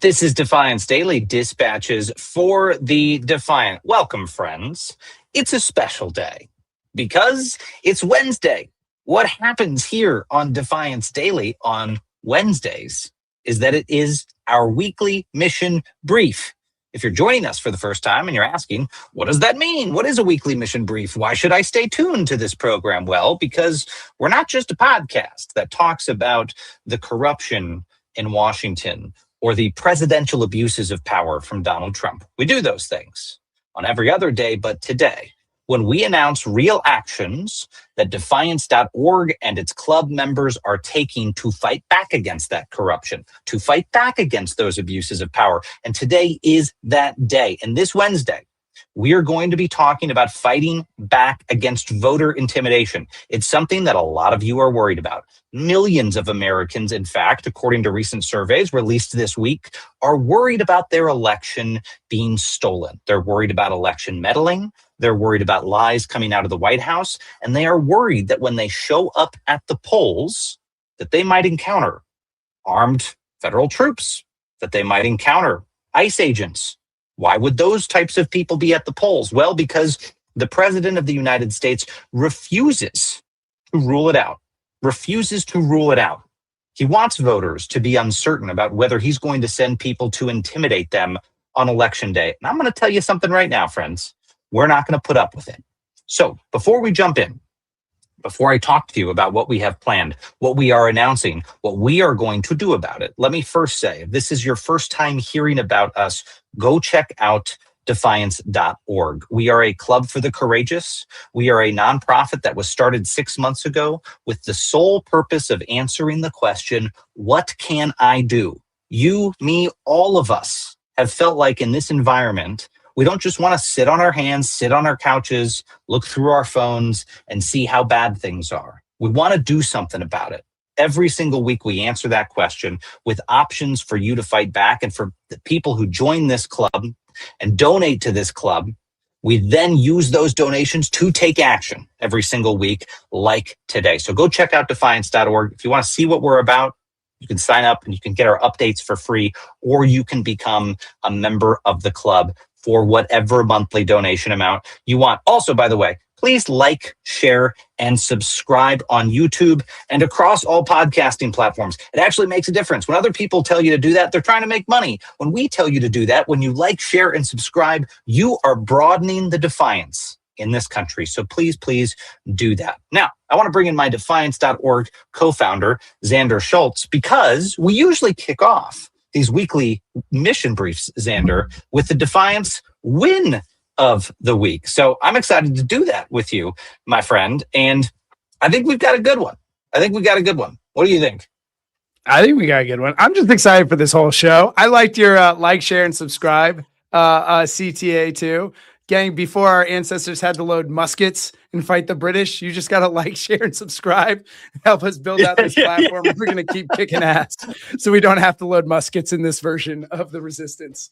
This is Defiance Daily Dispatches for the Defiant. Welcome, friends. It's a special day because it's Wednesday. What happens here on Defiance Daily on Wednesdays is that it is our weekly mission brief. If you're joining us for the first time and you're asking, what does that mean? What is a weekly mission brief? Why should I stay tuned to this program? Well, because we're not just a podcast that talks about the corruption in Washington or the presidential abuses of power from Donald Trump. We do those things on every other day, but today, when we announce real actions that Defiance.org and its club members are taking to fight back against that corruption, to fight back against those abuses of power. And today is that day. And this Wednesday, we are going to be talking about fighting back against voter intimidation. It's something that a lot of you are worried about. Millions of Americans, in fact, according to recent surveys released this week, are worried about their election being stolen. They're worried about election meddling. They're worried about lies coming out of the White House. And they are worried that when they show up at the polls, that they might encounter armed federal troops, that they might encounter ICE agents. Why would those types of people be at the polls? Well, because the president of the United States refuses to rule it out, He wants voters to be uncertain about whether he's going to send people to intimidate them on election day. And I'm going to tell you something right now, friends. We're not going to put up with it. So before we jump in, before I talk to you about what we have planned, what we are announcing, what we are going to do about it, let me first say, if this is your first time hearing about us, go check out Defiance.org. We are a club for the courageous. We are a nonprofit that was started 6 months ago with the sole purpose of answering the question, what can I do? You, me, all of us have felt like in this environment, we don't just want to sit on our hands, sit on our couches, look through our phones and see how bad things are. We want to do something about it. Every single week, we answer that question with options for you to fight back. And for the people who join this club and donate to this club, we then use those donations to take action every single week like today. So go check out Defiance.org. If you want to see what we're about, you can sign up and you can get our updates for free, or you can become a member of the club for whatever monthly donation amount you want. Also, by the way, please like, share, and subscribe on YouTube and across all podcasting platforms. It actually makes a difference. When other people tell you to do that, they're trying to make money. When we tell you to do that, when you like, share, and subscribe, you are broadening the defiance in this country. So please, please do that. Now, I want to bring in my Defiance.org co-founder, Xander Schultz, because we usually kick off these weekly mission briefs, Xander, with the Defiance win of the week. So I'm excited to do that with you, my friend. And I think we've got a good one. What do you think? I think we got a good one. I'm just excited for this whole show. I liked your like, share, and subscribe CTA too. Gang, before our ancestors had to load muskets and fight the British, you just got to like, share, and subscribe. Help us build out this platform. We're going to keep kicking ass so we don't have to load muskets in this version of the resistance.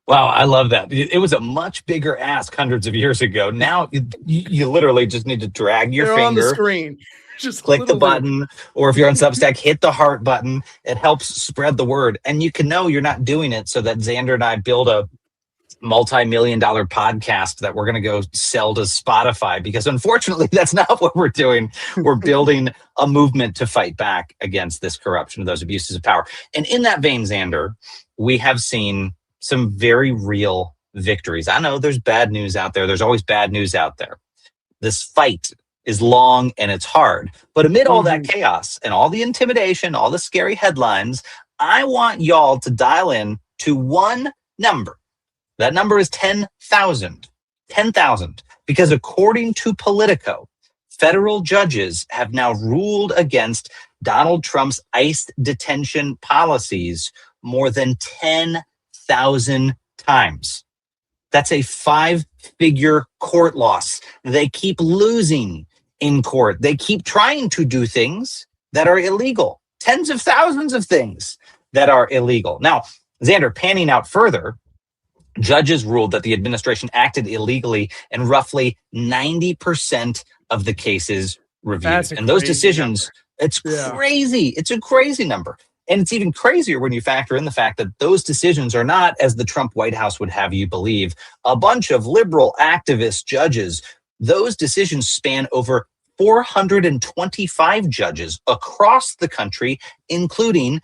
Wow, I love that. It was a much bigger ask hundreds of years ago. Now you literally just need to drag your finger on the screen. Just click the button, or if you're on Substack, hit the heart button. It helps spread the word. And you can know you're not doing it so that Xander and I build a multi-million-dollar podcast that we're going to go sell to Spotify, because unfortunately that's not what we're doing. We're building a movement to fight back against this corruption of those abuses of power. And in that vein, Xander, we have seen some very real victories. I know there's bad news out there. There's always bad news out there. This fight is long and it's hard. But amid all that chaos and all the intimidation, all the scary headlines, I want y'all to dial in to one number. That number is 10,000. 10,000. Because according to Politico, federal judges have now ruled against Donald Trump's ICE detention policies more than 10,000 times. That's a 5-figure court loss. They keep losing in court. They keep trying to do things that are illegal. Tens of thousands of things that are illegal. Now, Xander, panning out further, judges ruled that the administration acted illegally in roughly 90% of the cases reviewed. And those decisions, it's crazy. It's a crazy number. And it's even crazier when you factor in the fact that those decisions are not, as the Trump White House would have you believe, a bunch of liberal activist judges. Those decisions span over 425 judges across the country, including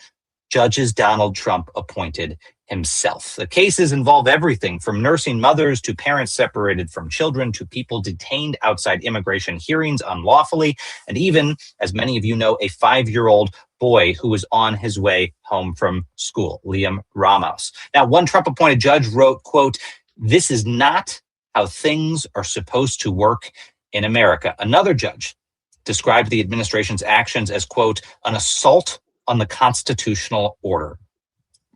judges Donald Trump appointed himself. The cases involve everything from nursing mothers to parents separated from children to people detained outside immigration hearings unlawfully, and even, as many of you know, a 5-year-old boy who was on his way home from school, Liam Ramos. Now, one Trump-appointed judge wrote, quote, "This is not how things are supposed to work in America." Another judge described the administration's actions as, quote, "an assault on the constitutional order."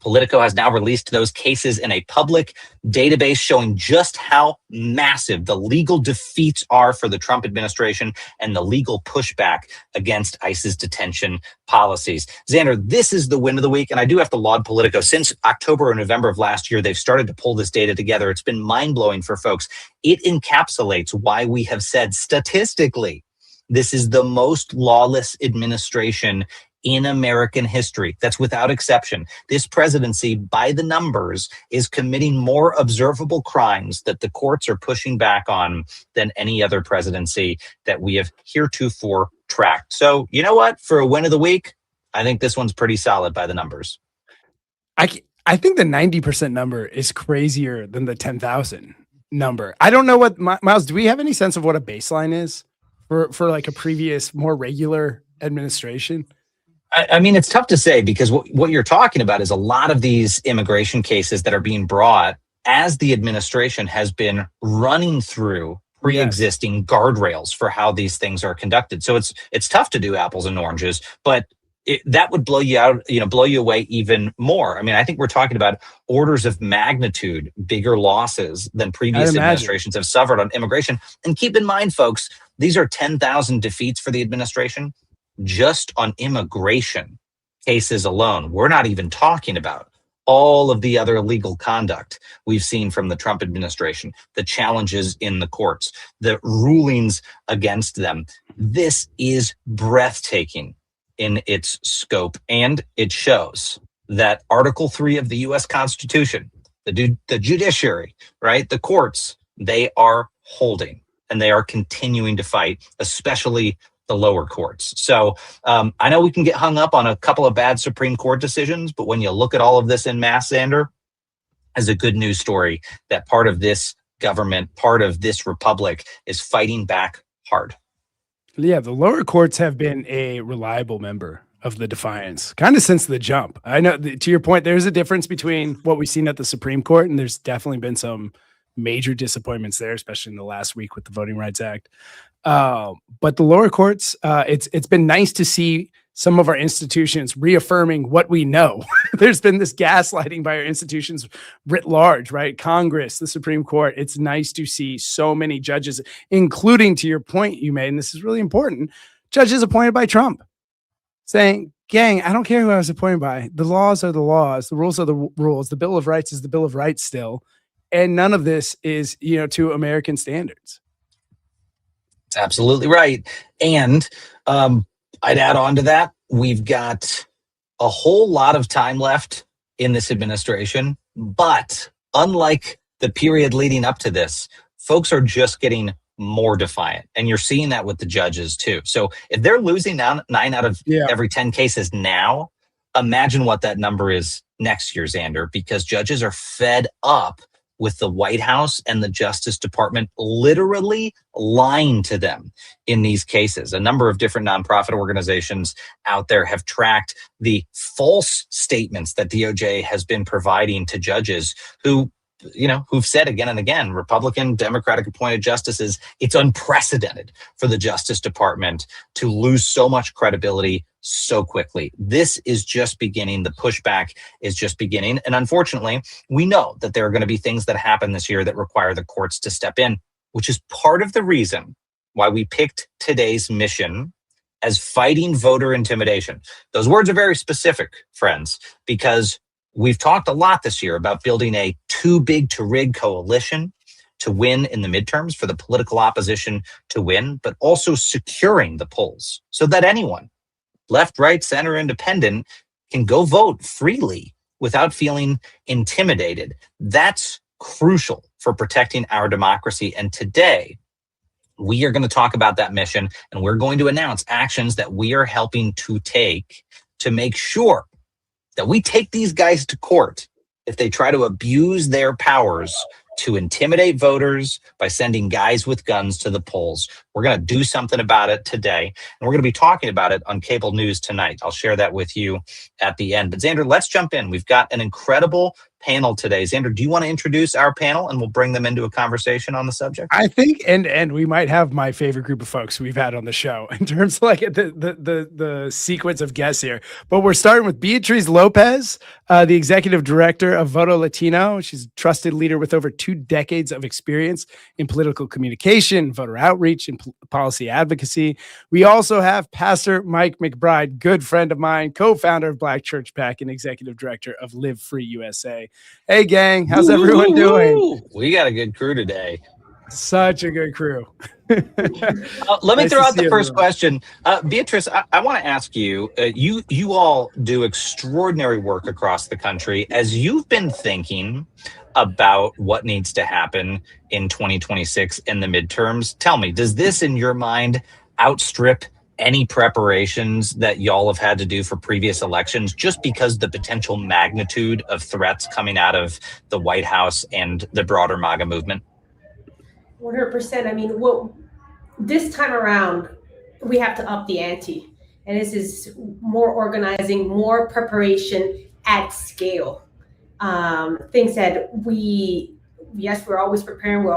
Politico has now released those cases in a public database showing just how massive the legal defeats are for the Trump administration and the legal pushback against ICE's detention policies. Xander, this is the win of the week, and I do have to laud Politico. Since October or November of last year, they've started to pull this data together. It's been mind-blowing for folks. It encapsulates why we have said statistically this is the most lawless administration in American history. That's without exception. This presidency, by the numbers, is committing more observable crimes that the courts are pushing back on than any other presidency that we have heretofore tracked. So, you know what? For a win of the week, I think this one's pretty solid by the numbers. I think the 90% number is crazier than the 10,000 number. I don't know what, Miles, do we have any sense of what a baseline is for like a previous, more regular administration? I mean, it's tough to say because what you're talking about is a lot of these immigration cases that are being brought as the administration has been running through pre-existing guardrails for how these things are conducted. So it's tough to do apples and oranges, but that would blow you out, blow you away even more. I mean, I think we're talking about orders of magnitude, bigger losses than previous administrations have suffered on immigration. And keep in mind, folks, these are 10,000 defeats for the administration just on immigration cases alone. We're not even talking about all of the other illegal conduct we've seen from the Trump administration, the challenges in the courts, the rulings against them. This is breathtaking in its scope, and it shows that Article 3 of the U.S. Constitution, the judiciary, right, the courts, they are holding and they are continuing to fight, especially the lower courts. So I know we can get hung up on a couple of bad Supreme Court decisions, but when you look at all of this in mass, Xander, as a good news story that part of this government, part of this republic is fighting back hard. Yeah, the lower courts have been a reliable member of the Defiance, kind of since the jump. I know, to your point, there's a difference between what we've seen at the Supreme Court, and there's definitely been some major disappointments there, especially in the last week with the Voting Rights Act. But the lower courts, it's been nice to see some of our institutions reaffirming what we know. There's been this gaslighting by our institutions writ large, right? Congress, the Supreme Court. It's nice to see so many judges, including, to your point you made, and this is really important, judges appointed by Trump, saying, gang, I don't care who I was appointed by. The laws are the laws. The rules are the rules. The Bill of Rights is the Bill of Rights still. And none of this is, to American standards. Absolutely right. And I'd add on to that, we've got a whole lot of time left in this administration, but unlike the period leading up to this, folks are just getting more defiant. And you're seeing that with the judges too. So if they're losing 9 out of every 10 cases now, imagine what that number is next year, Xander, because judges are fed up with the White House and the Justice Department literally lying to them in these cases. A number of different nonprofit organizations out there have tracked the false statements that DOJ has been providing to judges who've said again and again, Republican, Democratic appointed justices, it's unprecedented for the Justice Department to lose so much credibility so quickly. This is just beginning. The pushback is just beginning. And unfortunately, we know that there are going to be things that happen this year that require the courts to step in, which is part of the reason why we picked today's mission as fighting voter intimidation. Those words are very specific, friends, because we've talked a lot this year about building a too big to rig coalition to win in the midterms, for the political opposition to win, but also securing the polls so that anyone, left, right, center, independent, can go vote freely without feeling intimidated. That's crucial for protecting our democracy. And today, we are going to talk about that mission, and we're going to announce actions that we are helping to take to make sure that we take these guys to court if they try to abuse their powers to intimidate voters by sending guys with guns to the polls. We're going to do something about it today, and we're going to be talking about it on cable news tonight. I'll share that with you at the end. But Xander, let's jump in. We've got an incredible panel today. Xander, do you want to introduce our panel and we'll bring them into a conversation on the subject? I think, and we might have my favorite group of folks we've had on the show in terms of like the sequence of guests here. But we're starting with Beatriz Lopez, the executive director of Voto Latino. She's a trusted leader with over 2 decades of experience in political communication, voter outreach, and policy advocacy. We also have Pastor Mike McBride, good friend of mine, co-founder of Black Church PAC and executive director of Live Free USA. Hey, gang, how's everyone doing? We got a good crew today. Such a good crew. Let me throw out the first question. Beatriz, I want to ask you, you all do extraordinary work across the country. As you've been thinking about what needs to happen in 2026 in the midterms, tell me, does this in your mind outstrip any preparations that y'all have had to do for previous elections, just because the potential magnitude of threats coming out of the White House and the broader MAGA movement? 100%. I mean, this time around, we have to up the ante. And this is more organizing, more preparation at scale. Things that we're always preparing.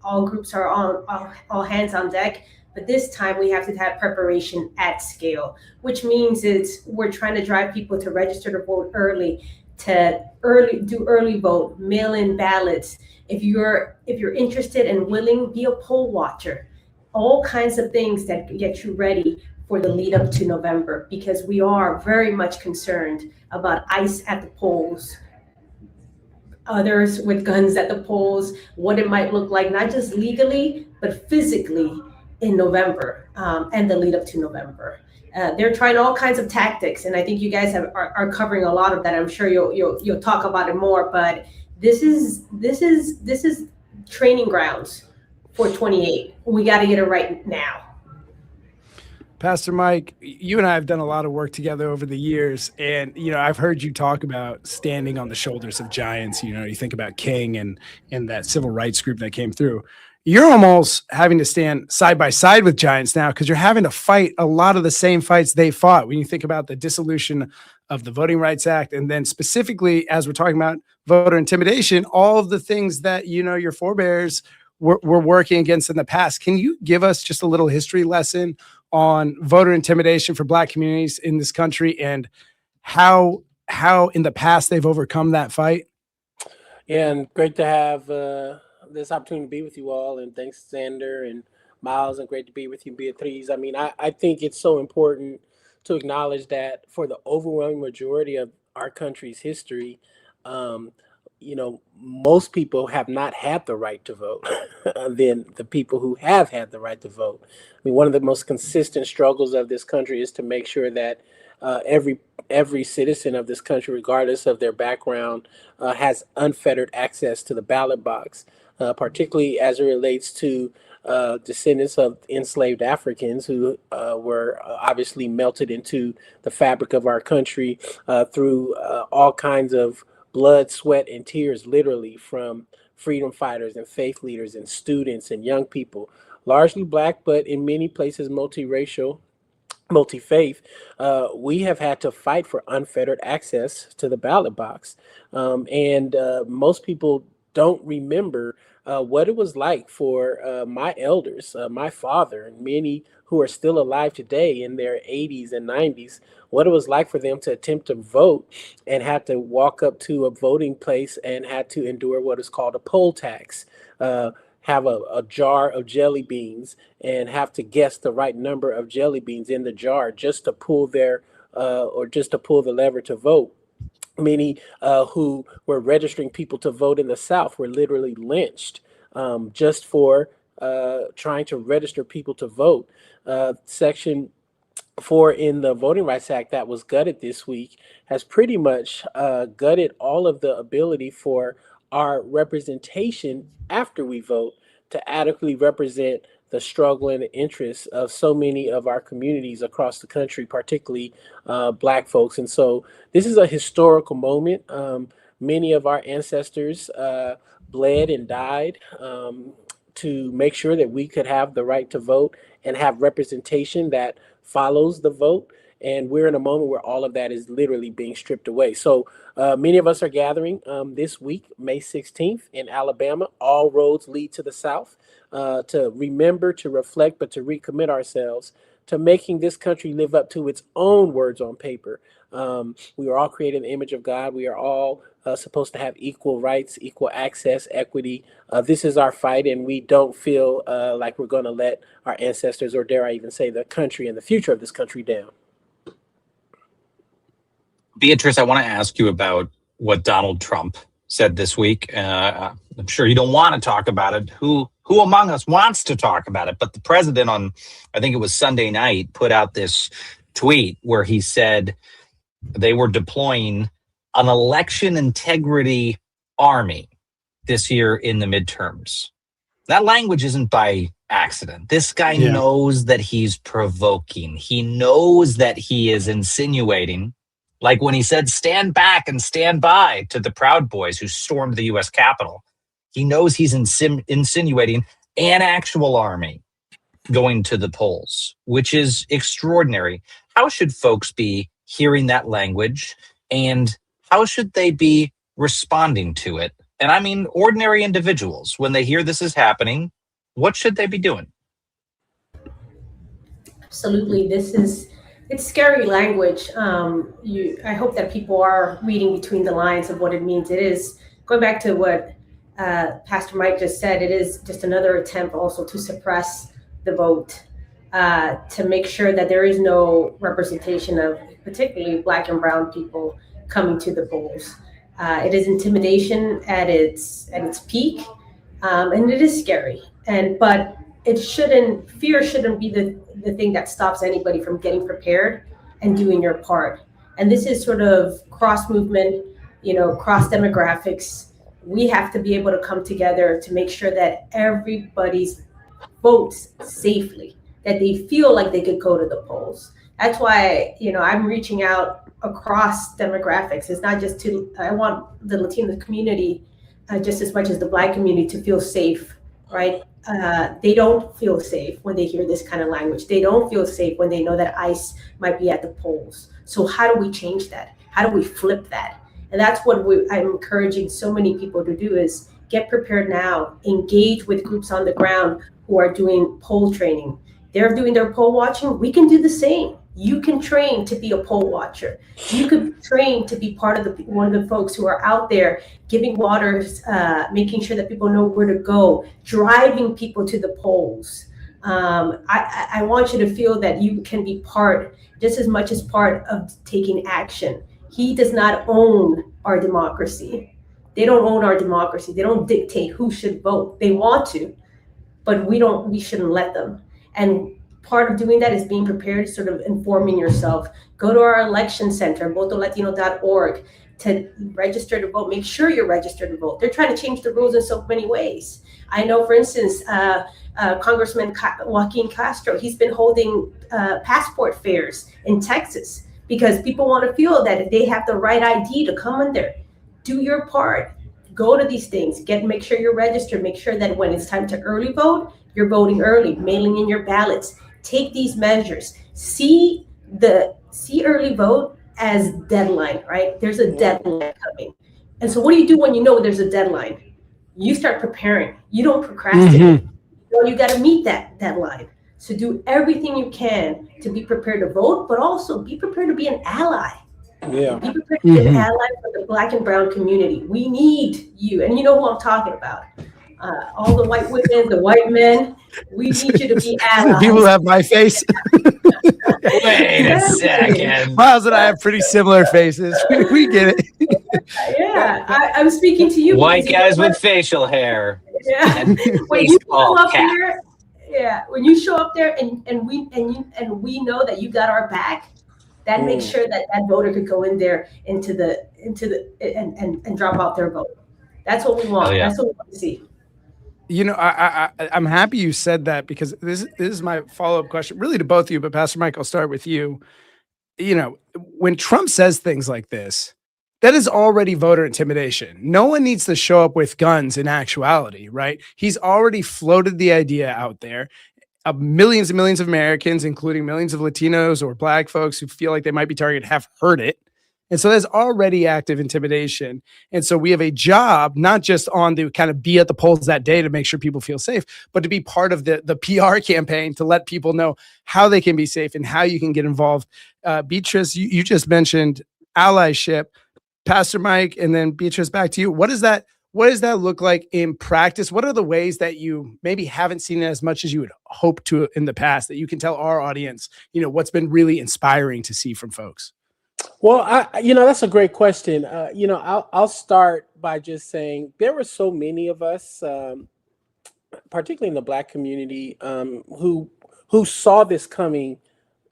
All groups are on, all hands on deck. But this time we have to have preparation at scale, which means we're trying to drive people to register to vote early, do early vote, mail-in ballots. If you're interested and willing, be a poll watcher. All kinds of things that get you ready for the lead up to November, because we are very much concerned about ICE at the polls, others with guns at the polls, what it might look like, not just legally, but physically in November and the lead up to November. They're trying all kinds of tactics, and I think you guys are covering a lot of that. I'm sure you'll talk about it more, but this is training grounds for 28. We got to get it right now. Pastor Mike, you and I have done a lot of work together over the years, and I've heard you talk about standing on the shoulders of giants. You think about King and that civil rights group that came through. You're almost having to stand side by side with giants now, because you're having to fight a lot of the same fights they fought. When you think about the dissolution of the Voting Rights Act, and then specifically, as we're talking about voter intimidation, all of the things that your forebears were working against in the past. Can you give us just a little history lesson on voter intimidation for Black communities in this country, and how in the past they've overcome that fight? Yeah, and great to have this opportunity to be with you all, and thanks Xander and Miles, and great to be with you, Beatriz. I mean, I think it's so important to acknowledge that for the overwhelming majority of our country's history, most people have not had the right to vote than the people who have had the right to vote. I mean, one of the most consistent struggles of this country is to make sure that every citizen of this country, regardless of their background, has unfettered access to the ballot box, particularly as it relates to descendants of enslaved Africans who were obviously melted into the fabric of our country through all kinds of blood, sweat, and tears, literally, from freedom fighters and faith leaders and students and young people, largely Black, but in many places multiracial, multi-faith. We have had to fight for unfettered access to the ballot box. And most people don't remember what it was like for my elders, my father, and many who are still alive today in their 80s and 90s, what it was like for them to attempt to vote and have to walk up to a voting place and had to endure what is called a poll tax, have a jar of jelly beans and have to guess the right number of jelly beans in the jar just to pull the lever to vote. Many who were registering people to vote in the South were literally lynched just for trying to register people to vote. Section in the Voting Rights Act that was gutted this week has pretty much gutted all of the ability for our representation after we vote to adequately represent the struggle and the interests of so many of our communities across the country, particularly Black folks. And so this is a historical moment. Many of our ancestors bled and died to make sure that we could have the right to vote and have representation that follows the vote. And we're in a moment where all of that is literally being stripped away. So many of us are gathering this week, May 16th in Alabama. All roads lead to the South, to remember, to reflect, but to recommit ourselves to making this country live up to its own words on paper. We are all created in the image of God. We are all supposed to have equal rights, equal access, equity. This is our fight, and we don't feel like we're going to let our ancestors, or dare I even say the country and the future of this country, down. Beatriz, I want to ask you about what Donald Trump said this week. I'm sure you don't want to talk about it. Who among us wants to talk about it? But the president on, I think it was Sunday night, put out this tweet where he said they were deploying an election integrity army this year in the midterms. That language isn't by accident. This guy knows that he's provoking. He knows that he is insinuating, like when he said, stand back and stand by to the Proud Boys who stormed the U.S. Capitol. He knows he's insinuating an actual army going to the polls, which is extraordinary. How should folks be hearing that language, and how should they be responding to it? And I mean, ordinary individuals, when they hear this is happening, what should they be doing? Absolutely. It's scary language. I hope that people are reading between the lines of what it means. It is, going back to what Pastor Mike just said, it is just another attempt also to suppress the vote, to make sure that there is no representation of particularly Black and brown people coming to the polls. It is intimidation at its peak, and it is scary. But fear shouldn't be the thing that stops anybody from getting prepared and doing your part. And this is sort of cross movement, cross demographics. We have to be able to come together to make sure that everybody's votes safely, that they feel like they could go to the polls. That's why, I'm reaching out across demographics. It's not just I want the Latino community just as much as the Black community to feel safe, right? They don't feel safe when they hear this kind of language. They don't feel safe when they know that ICE might be at the polls. So how do we change that? How do we flip that? And that's what I'm encouraging so many people to do, is get prepared now, engage with groups on the ground who are doing poll training. They're doing their poll watching. We can do the same. You can train to be a poll watcher. You could train to be part of one of the folks who are out there giving waters, making sure that people know where to go, driving people to the polls. I want you to feel that you can be part, just as much as part of taking action. He does not own our democracy. They don't own our democracy. They don't dictate who should vote. They want to, but we shouldn't let them. And part of doing that is being prepared, sort of informing yourself. Go to our election center, votolatino.org, to register to vote. Make sure you're registered to vote. They're trying to change the rules in so many ways. I know, for instance, Congressman Joaquin Castro, he's been holding passport fairs in Texas because people want to feel that they have the right ID to come in there. Do your part. Go to these things. Make sure you're registered. Make sure that when it's time to early vote, you're voting early, mailing in your ballots. Take these measures. See early vote as deadline, right? There's a deadline coming. And so what do you do when you know there's a deadline? You start preparing. You don't procrastinate. You got to meet that deadline. So do everything you can to be prepared to vote, but also be prepared to be an ally. Yeah. Be prepared to be an ally for the Black and brown community. We need you. And you know who I'm talking about. All the white women, the white men, we need you to be allies. People have my face. Wait a second. Miles and I have pretty similar faces. We get it. Yeah, I'm speaking to you. White guys with facial hair. Yeah. When you come up here, Yeah, when you show up there and we know that you got our back, that makes sure that that voter could go in there into the and drop out their vote. That's what we want. Yeah. That's what we want to see. You know, I'm happy you said that, because this is my follow-up question, really to both of you, but Pastor Mike, I'll start with you. You know, when Trump says things like this, that is already voter intimidation. No one needs to show up with guns in actuality, right? He's already floated the idea out there. Millions and millions of Americans, including millions of Latinos or Black folks who feel like they might be targeted, have heard it. And so there's already active intimidation. And so we have a job, not just on to kind of be at the polls that day to make sure people feel safe, but to be part of the PR campaign to let people know how they can be safe and how you can get involved. Beatriz, you just mentioned allyship. Pastor Mike, and then Beatriz, back to you. What does that look like in practice? What are the ways that you maybe haven't seen it as much as you would hope to in the past, that you can tell our audience, you know, what's been really inspiring to see from folks? Well, that's a great question. I'll start by just saying there were so many of us, particularly in the Black community, who saw this coming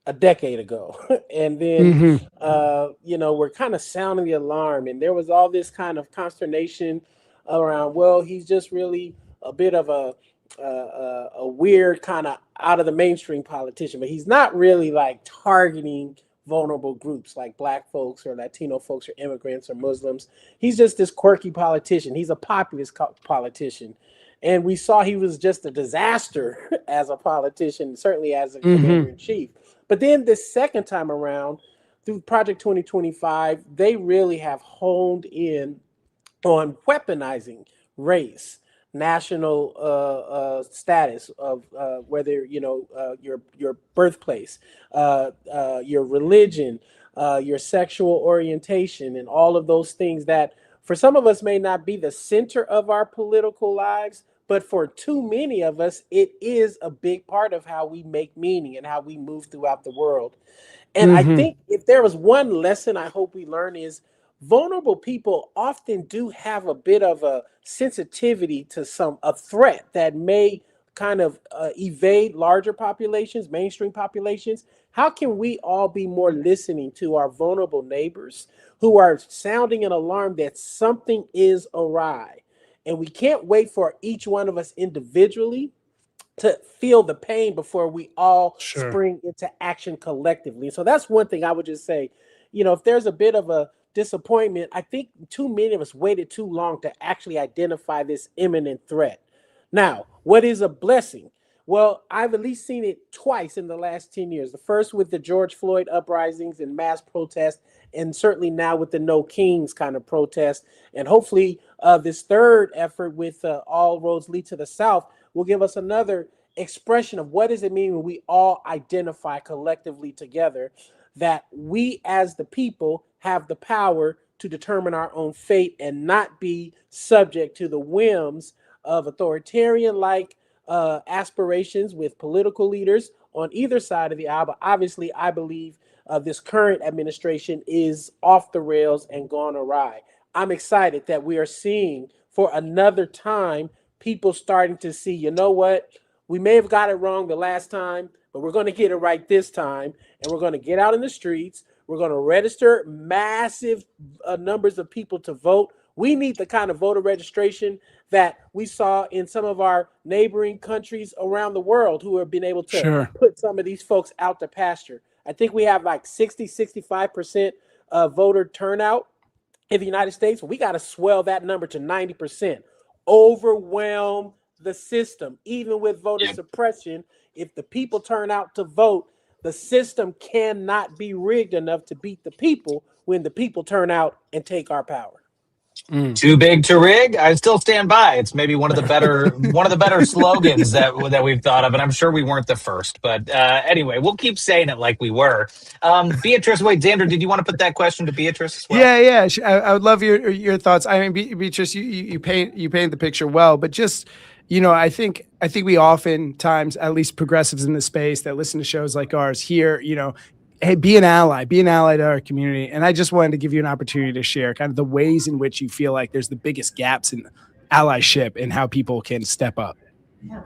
a decade ago, and then we're kind of sounding the alarm, and there was all this kind of consternation around, well, he's just really a bit of a weird kind of out of the mainstream politician, but he's not really like targeting vulnerable groups like Black folks or Latino folks or immigrants or Muslims. He's just this quirky politician. He's a populist politician. And we saw he was just a disaster as a politician, certainly as a commander in chief. But then the second time around, through Project 2025, they really have honed in on weaponizing race, national status of whether your birthplace, your religion, your sexual orientation, and all of those things that for some of us may not be the center of our political lives, but for too many of us, it is a big part of how we make meaning and how we move throughout the world. And I think if there was one lesson I hope we learn is vulnerable people often do have a bit of a sensitivity to a threat that may kind of evade larger populations, mainstream populations. How can we all be more listening to our vulnerable neighbors who are sounding an alarm that something is awry? And we can't wait for each one of us individually to feel the pain before we all spring into action collectively. So that's one thing I would just say, if there's a bit of a disappointment, I think too many of us waited too long to actually identify this imminent threat. Now, what is a blessing? Well, I've at least seen it twice in the last 10 years. The first with the George Floyd uprisings and mass protests, and certainly now with the No Kings kind of protest. And hopefully this third effort with All Roads Lead to the South will give us another expression of what does it mean when we all identify collectively together that we as the people have the power to determine our own fate and not be subject to the whims of authoritarian-like aspirations with political leaders on either side of the aisle. But obviously, I believe this current administration is off the rails and gone awry. I'm excited that we are seeing for another time people starting to see, you know what, we may have got it wrong the last time, but we're going to get it right this time. And we're going to get out in the streets. We're going to register massive numbers of people to vote. We need the kind of voter registration that we saw in some of our neighboring countries around the world who have been able to put some of these folks out to pasture. I think we have like 65% voter turnout in the United States. We got to swell that number to 90%. Overwhelm the system, even with voter suppression. If the people turn out to vote, the system cannot be rigged enough to beat the people when the people turn out and take our power. Too big to rig. I still stand by. It's maybe one of the better slogans that we've thought of, and I'm sure we weren't the first. But anyway, we'll keep saying it like we were. Beatriz, wait, Xander, did you want to put that question to Beatriz as well? Yeah. I would love your thoughts. I mean, Beatriz, you paint the picture well, but just I think we oftentimes, at least progressives in the space that listen to shows like ours, here, hey, be an ally to our community. And I just wanted to give you an opportunity to share kind of the ways in which you feel like there's the biggest gaps in allyship and how people can step up. Yeah.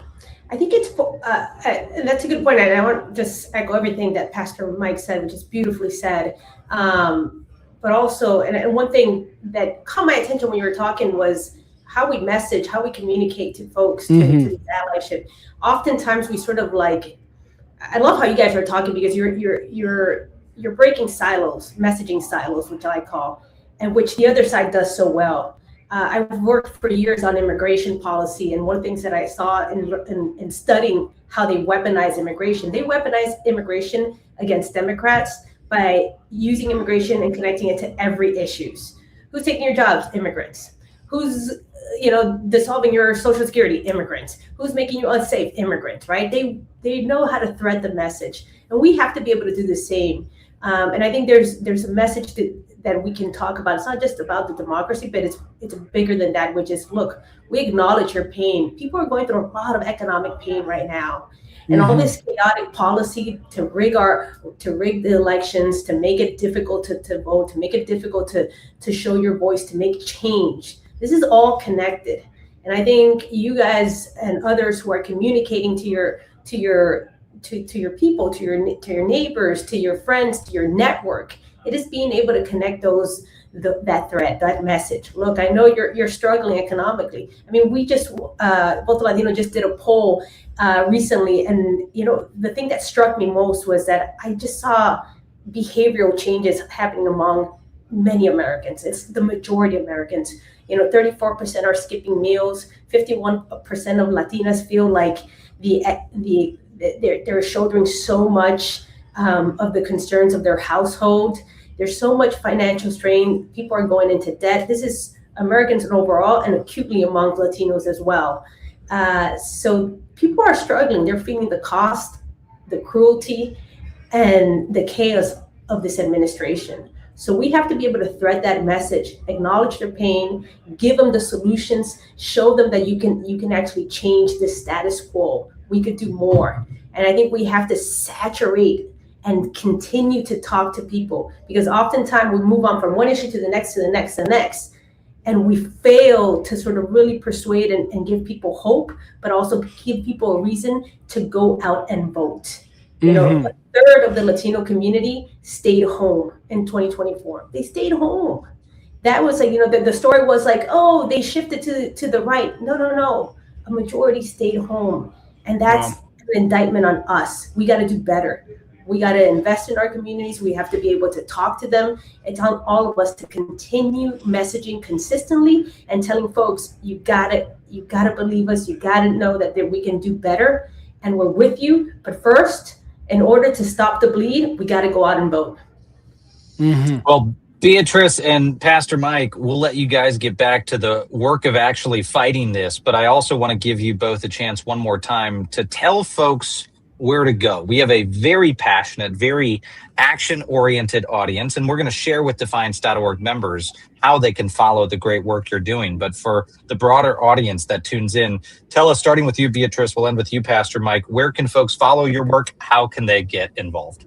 I think it's that's a good point, and I want to just echo everything that Pastor Mike said, which is beautifully said. But also, and one thing that caught my attention when you were talking was how we message, how we communicate to folks to this allyship. Oftentimes, we sort of like. I love how you guys are talking because you're breaking silos, messaging silos, which I call, and which the other side does so well. I've worked for years on immigration policy, and one of the things that I saw in studying how they weaponize immigration against Democrats by using immigration and connecting it to every issues. Who's taking your jobs? Immigrants. Who's dissolving your social security? Immigrants. Who's making you unsafe? Immigrants, right? They know how to thread the message, and we have to be able to do the same. And I think there's a message that we can talk about. It's not just about the democracy, but it's bigger than that, which is, look, we acknowledge your pain. People are going through a lot of economic pain right now. And all this chaotic policy to rig the elections, to make it difficult to vote, to make it difficult to show your voice, to make change. This is all connected. And I think you guys and others who are communicating to your people, to your neighbors, to your friends, to your network, it is being able to connect that thread, that message. Look, I know you're struggling economically. I mean, we just Voto Latino just did a poll recently, and the thing that struck me most was that I just saw behavioral changes happening among many Americans. It's the majority of Americans. 34% are skipping meals. 51% of Latinas feel like they're shouldering so much of the concerns of their household. There's so much financial strain. People are going into debt. This is Americans overall and acutely among Latinos as well. So people are struggling. They're feeling the cost, the cruelty, and the chaos of this administration. So we have to be able to thread that message, acknowledge their pain, give them the solutions, show them that you can actually change the status quo. We could do more. And I think we have to saturate and continue to talk to people, because oftentimes we move on from one issue to the next, to the next, the next. And we fail to sort of really persuade and give people hope, but also give people a reason to go out and vote. A third of the Latino community stayed home in 2024. They stayed home. That was like, the story was like, oh, they shifted to the right. No. A majority stayed home. And that's an indictment on us. We got to do better. We got to invest in our communities. We have to be able to talk to them. It's on all of us to continue messaging consistently and telling folks, you gotta believe us. You gotta know that we can do better, and we're with you. But first, in order to stop the bleed, we got to go out and vote. Well, Beatriz and Pastor Mike, we'll let you guys get back to the work of actually fighting this, but I also want to give you both a chance one more time to tell folks where to go. We have a very passionate, very action-oriented audience, and we're going to share with Defiance.org members how they can follow the great work you're doing. But for the broader audience that tunes in, tell us, starting with you, Beatriz, we'll end with you, Pastor Mike, where can folks follow your work? How can they get involved?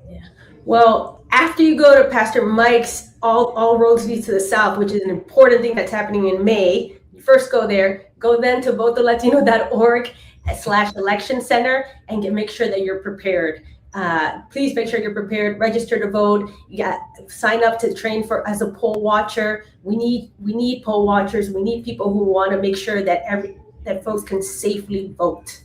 Yeah. Well, after you go to Pastor Mike's All Roads Lead to the South, which is an important thing that's happening in May, you first go there, go then to votolatino.org/election center and make sure that you're prepared. Please make sure you're prepared. Register to vote. Sign up to train as a poll watcher. We need poll watchers. We need people who want to make sure that folks can safely vote.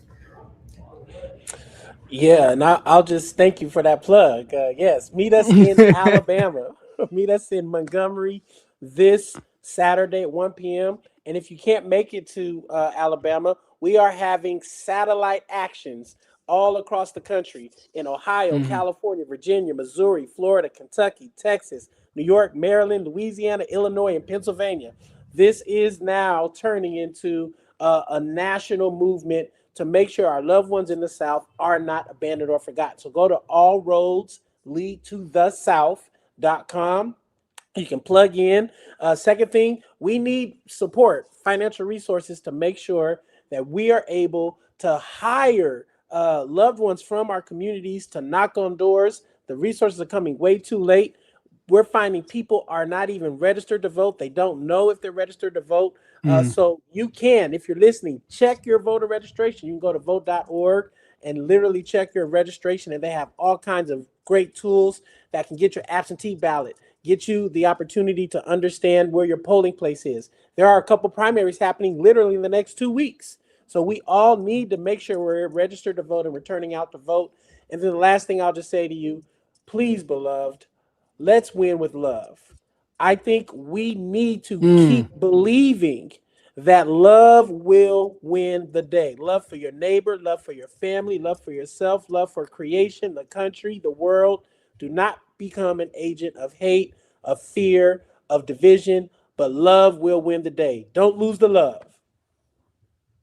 Yeah, and I'll just thank you for that plug. Yes, meet us in Alabama. Meet us in Montgomery this Saturday at 1 p.m. And if you can't make it to Alabama, we are having satellite actions all across the country in Ohio, California, Virginia, Missouri, Florida, Kentucky, Texas, New York, Maryland, Louisiana, Illinois, and Pennsylvania. This is now turning into a national movement to make sure our loved ones in the South are not abandoned or forgotten. So go to allroadsleadtothesouth.com. You can plug in. Second thing, we need support, financial resources to make sure that we are able to hire loved ones from our communities to knock on doors. The resources are coming way too late. we're finding people are not even registered to vote. They don't know if they're registered to vote. So you can, if you're listening, check your voter registration. You can go to vote.org and literally check your registration, and they have all kinds of great tools that can get your absentee ballot, get you the opportunity to understand where your polling place is. There are a couple primaries happening literally in the next 2 weeks. So we all need to make sure we're registered to vote and we're turning out to vote. And then the last thing I'll just say to you, please, beloved, let's win with love. I think we need to keep believing that love will win the day. Love for your neighbor, love for your family, love for yourself, love for creation, the country, the world. Do not become an agent of hate, of fear, of division, but love will win the day. Don't lose the love.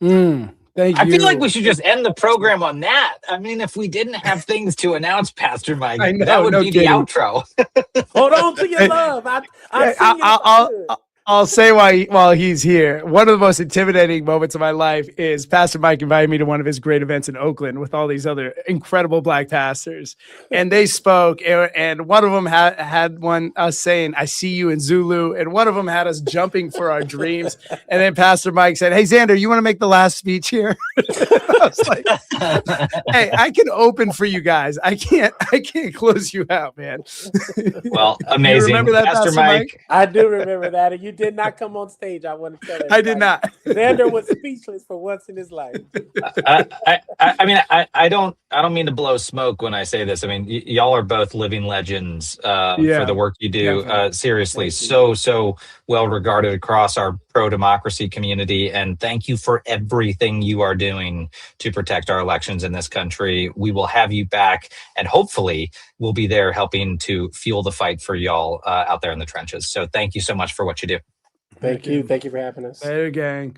Thank you. I feel like we should just end the program on that. I mean, if we didn't have things to announce, Pastor Mike, that would be the outro. Hold on to your love. I'll say while he's here, one of the most intimidating moments of my life is Pastor Mike invited me to one of his great events in Oakland with all these other incredible Black pastors, and they spoke, and one of them had us saying, "I see you in Zulu," and one of them had us jumping for our dreams, and then Pastor Mike said, "Hey Xander, you want to make the last speech here?" I was like, "Hey, I can open for you guys. I can't close you out, man." Well, amazing. You remember that, Pastor Mike? I do remember that, and you did not come on stage. I want to tell you. I did not. Xander was speechless for once in his life. I mean, I don't mean to blow smoke when I say this. I mean, y'all are both living legends for the work you do. Seriously, so well regarded across our pro-democracy community, and thank you for everything you are doing to protect our elections in this country. We will have you back, and hopefully we'll be there helping to fuel the fight for y'all out there in the trenches. So thank you so much for what you do. Thank you for having us. Later, gang.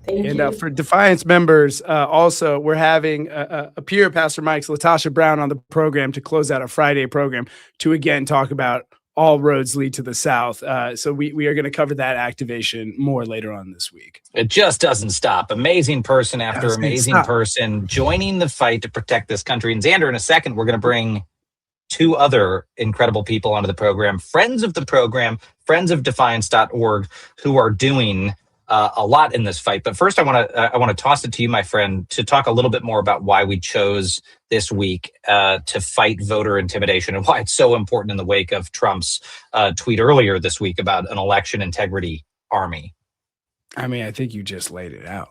Thank And you. for Defiance members, also, we're having a peer Pastor Mike's Latasha Brown on the program to close out our Friday program to again talk about all roads lead to the South. So we are going to cover that activation more later on this week. It just doesn't stop. Amazing person after amazing person joining the fight to protect this country. And Xander, in a second, we're going to bring two other incredible people onto the program, friends of the program, friends of defiance.org, who are doing a lot in this fight. But first, I want to toss it to you, my friend, to talk a little bit more about why we chose this week to fight voter intimidation and why it's so important in the wake of Trump's tweet earlier this week about an election integrity army. I mean, I think you just laid it out.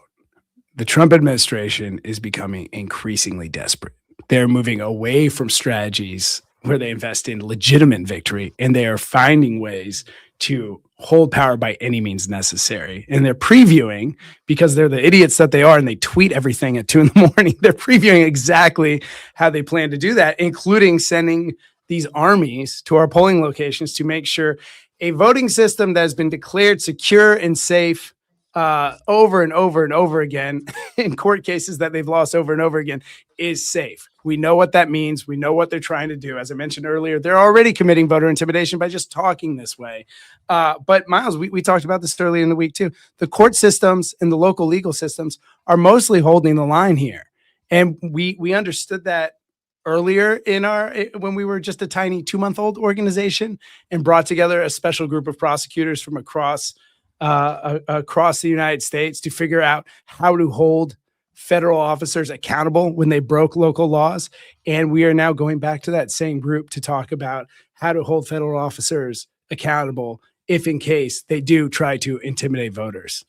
The Trump administration is becoming increasingly desperate. They're moving away from strategies where they invest in legitimate victory, and they are finding ways to hold power by any means necessary. And they're previewing, because they're the idiots that they are, and they tweet everything at 2 a.m. They're previewing exactly how they plan to do that, including sending these armies to our polling locations to make sure a voting system that has been declared secure and safe over and over and over again in court cases that they've lost over and over again is safe. We know what that means. We know what they're trying to do. As I mentioned earlier, they're already committing voter intimidation by just talking this way. But Miles, we talked about this earlier in the week too. The court systems and the local legal systems are mostly holding the line here. And we understood that earlier when we were just a tiny 2-month-old organization and brought together a special group of prosecutors from across the United States to figure out how to hold federal officers accountable when they broke local laws. And we are now going back to that same group to talk about how to hold federal officers accountable if in case they do try to intimidate voters.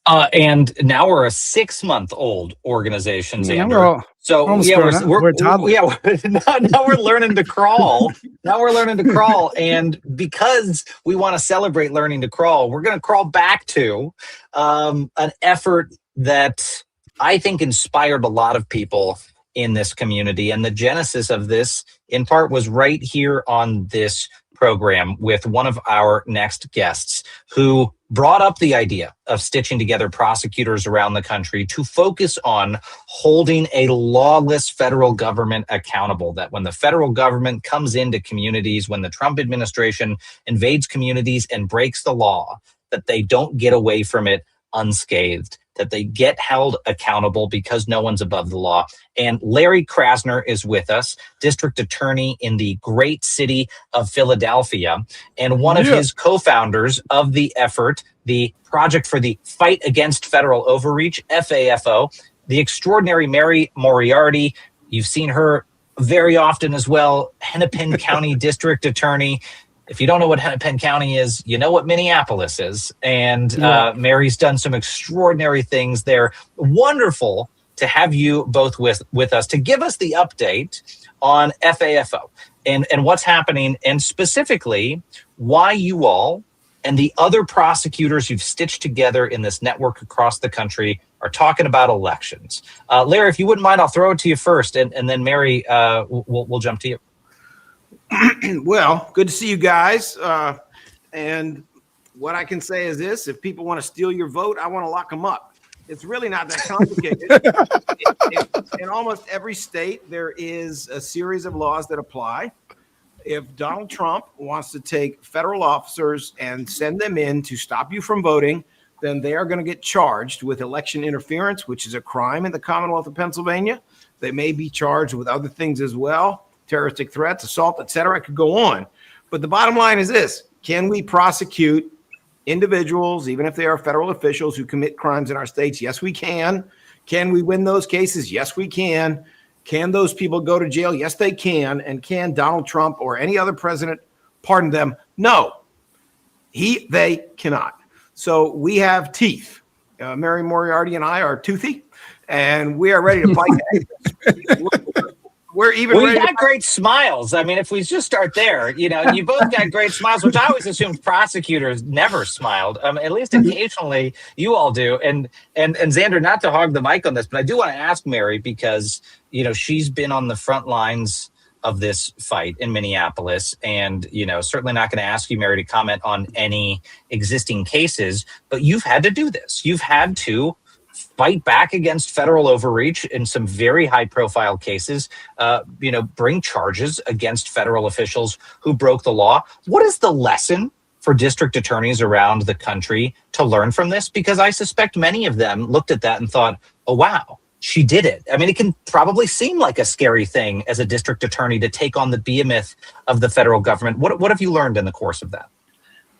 And now we're a 6-month-old organization, Xander. We're toddlers. Now we're learning to crawl. Now we're learning to crawl. And because we want to celebrate learning to crawl, we're going to crawl back to an effort that I think inspired a lot of people in this community. And the genesis of this, in part, was right here on this program with one of our next guests who brought up the idea of stitching together prosecutors around the country to focus on holding a lawless federal government accountable. That when the federal government comes into communities, when the Trump administration invades communities and breaks the law, that they don't get away from it unscathed. that they get held accountable because no one's above the law. And Larry Krasner is with us, district attorney in the great city of Philadelphia, and one of his co-founders of the effort, the Project for the Fight Against Federal Overreach, FAFO, the extraordinary Mary Moriarty. You've seen her very often as well, Hennepin County District Attorney. If you don't know what Hennepin County is, you know what Minneapolis is. And Mary's done some extraordinary things there. Wonderful to have you both with us to give us the update on FAFO and what's happening, and specifically why you all and the other prosecutors you've stitched together in this network across the country are talking about elections. Larry, if you wouldn't mind, I'll throw it to you first, and then Mary, we'll jump to you. Well, good to see you guys. And what I can say is this: if people want to steal your vote, I want to lock them up. It's really not that complicated. In almost every state, there is a series of laws that apply. If Donald Trump wants to take federal officers and send them in to stop you from voting, then they are going to get charged with election interference, which is a crime in the Commonwealth of Pennsylvania. They may be charged with other things as well, terroristic threats, assault, etc. I could go on. But the bottom line is this: can we prosecute individuals, even if they are federal officials, who commit crimes in our states? Yes, we can. Can we win those cases? Yes, we can. Can those people go to jail? Yes, they can. And can Donald Trump or any other president pardon them? No, they cannot. So we have teeth. Mary Moriarty and I are toothy, and we are ready to fight. We're even. Well, you got great smiles. I mean, if we just start there, you both got great smiles, which I always assumed prosecutors never smiled. At least occasionally, you all do. And Xander, not to hog the mic on this, but I do want to ask Mary, because she's been on the front lines of this fight in Minneapolis, and certainly not going to ask you, Mary, to comment on any existing cases, but you've had to do this. You've had to fight back against federal overreach in some very high-profile cases, bring charges against federal officials who broke the law. What is the lesson for district attorneys around the country to learn from this? Because I suspect many of them looked at that and thought, oh, wow, she did it. I mean, it can probably seem like a scary thing as a district attorney to take on the behemoth of the federal government. What have you learned in the course of that?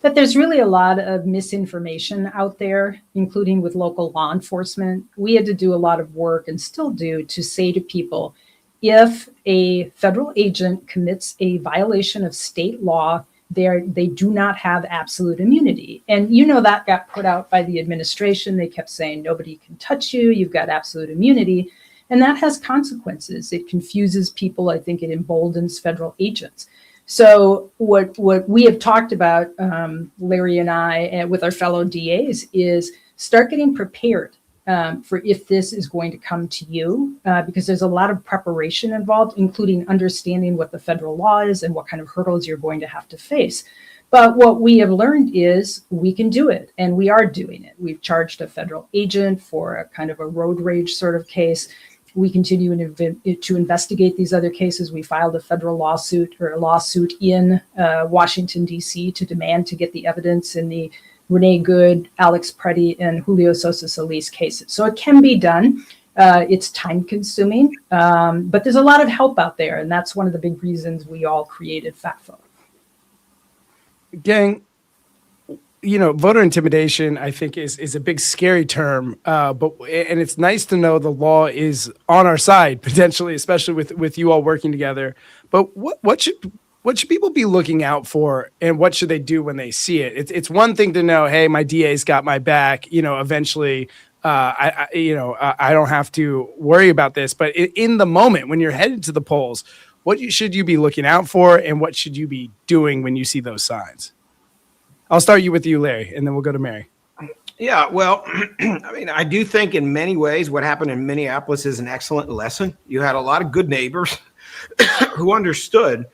But there's really a lot of misinformation out there, including with local law enforcement. We had to do a lot of work, and still do, to say to people, if a federal agent commits a violation of state law, they do not have absolute immunity. And that got put out by the administration. They kept saying, nobody can touch you, you've got absolute immunity. And that has consequences. It confuses people. I think it emboldens federal agents. So what we have talked about, Larry and I, with our fellow DAs, is start getting prepared for if this is going to come to you, because there's a lot of preparation involved, including understanding what the federal law is and what kind of hurdles you're going to have to face. But what we have learned is we can do it, and we are doing it. We've charged a federal agent for a kind of a road rage sort of case. We continue to investigate these other cases. We filed a federal lawsuit in Washington, D.C. to demand to get the evidence in the Renee Good, Alex Preddy, and Julio Sosa Solis cases. So it can be done. It's time consuming, but there's a lot of help out there. And that's one of the big reasons we all created FAFO. Gang, voter intimidation, I think, is a big scary term, and it's nice to know the law is on our side potentially, especially with you all working together. But what should people be looking out for, and what should they do when they see it? It's one thing to know, hey, my DA's got my back. Eventually, I don't have to worry about this. But in the moment when you're headed to the polls, what should you be looking out for, and what should you be doing when you see those signs? I'll start with you, Larry, and then we'll go to Mary. Yeah, well, I mean, I do think in many ways what happened in Minneapolis is an excellent lesson. You had a lot of good neighbors who understood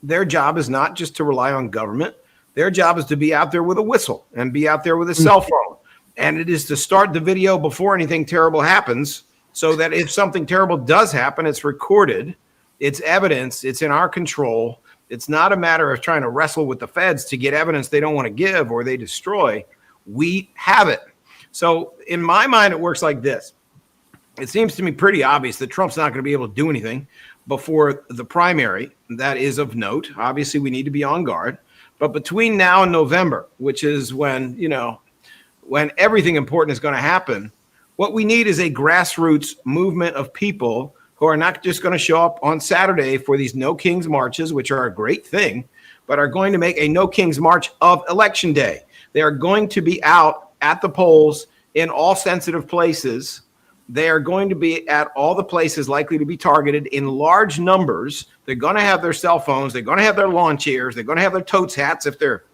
their job is not just to rely on government. Their job is to be out there with a whistle and be out there with a cell phone. And it is to start the video before anything terrible happens, so that if something terrible does happen, it's recorded, it's evidence, it's in our control. It's not a matter of trying to wrestle with the feds to get evidence they don't want to give or they destroy. We have it. So in my mind, it works like this. It seems to me pretty obvious that Trump's not going to be able to do anything before the primary. That is of note. Obviously, we need to be on guard. But between now and November, which is when, when everything important is going to happen, what we need is a grassroots movement of people who are not just going to show up on Saturday for these No Kings marches, which are a great thing, but are going to make a No Kings march of Election Day. They are going to be out at the polls in all sensitive places. They are going to be at all the places likely to be targeted in large numbers. They're going to have their cell phones. They're going to have their lawn chairs. They're going to have their totes hats if they're,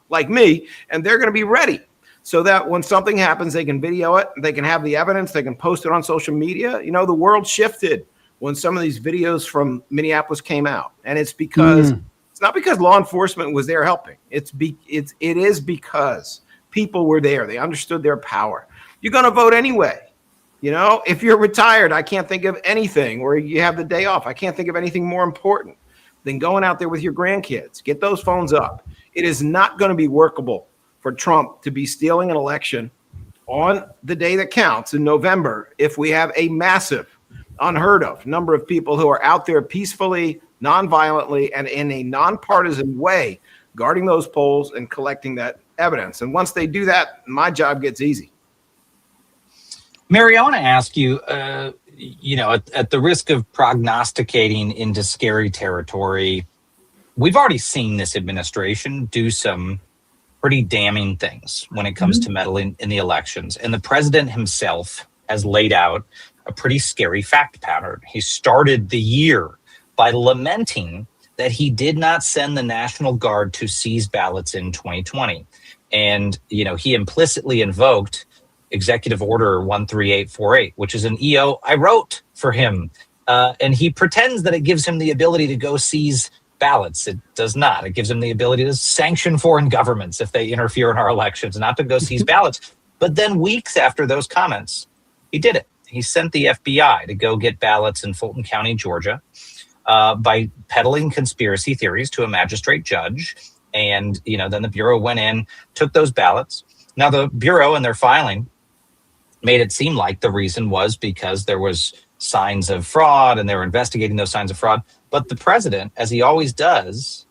like me, and they're going to be ready so that when something happens, they can video it. They can have the evidence. They can post it on social media. The world shifted when some of these videos from Minneapolis came out. And it's because it's not because law enforcement was there helping. It is because people were there. They understood their power. You're going to vote anyway. If you're retired, I can't think of anything, or you have the day off, I can't think of anything more important than going out there with your grandkids. Get those phones up. It is not going to be workable for Trump to be stealing an election on the day that counts in November if we have a massive, unheard of number of people who are out there peacefully, nonviolently, and in a nonpartisan way guarding those polls and collecting that evidence. And once they do that, my job gets easy. Mary, I want to ask you, at the risk of prognosticating into scary territory, we've already seen this administration do some pretty damning things when it comes to meddling in the elections. And the president himself has laid out a pretty scary fact pattern. He started the year by lamenting that he did not send the National Guard to seize ballots in 2020. And, he implicitly invoked Executive Order 13848, which is an EO I wrote for him. And he pretends that it gives him the ability to go seize ballots. It does not. It gives him the ability to sanction foreign governments if they interfere in our elections, not to go seize ballots. But then weeks after those comments, he did it. He sent the FBI to go get ballots in Fulton County, Georgia, by peddling conspiracy theories to a magistrate judge. And, then the Bureau went in, took those ballots. Now, the Bureau in their filing made it seem like the reason was because there was signs of fraud and they were investigating those signs of fraud. But the president, as he always does,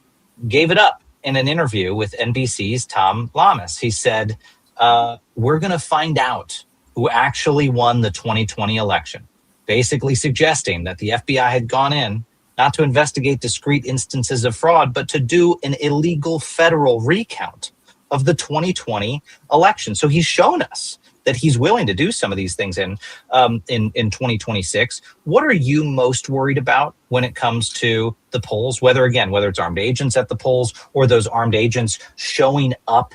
gave it up in an interview with NBC's Tom Lamas. He said, we're going to find out who actually won the 2020 election, basically suggesting that the FBI had gone in not to investigate discrete instances of fraud, but to do an illegal federal recount of the 2020 election. So he's shown us that he's willing to do some of these things in 2026. What are you most worried about when it comes to the polls, whether it's armed agents at the polls or those armed agents showing up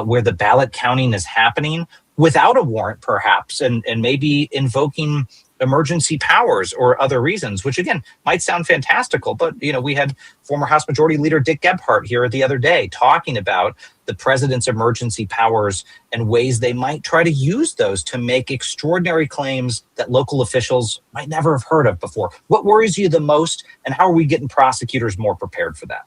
where the ballot counting is happening without a warrant, perhaps, and maybe invoking emergency powers or other reasons, which again might sound fantastical, but we had former House Majority Leader Dick Gephardt here the other day talking about the president's emergency powers and ways they might try to use those to make extraordinary claims that local officials might never have heard of before. What worries you the most, and how are we getting prosecutors more prepared for that?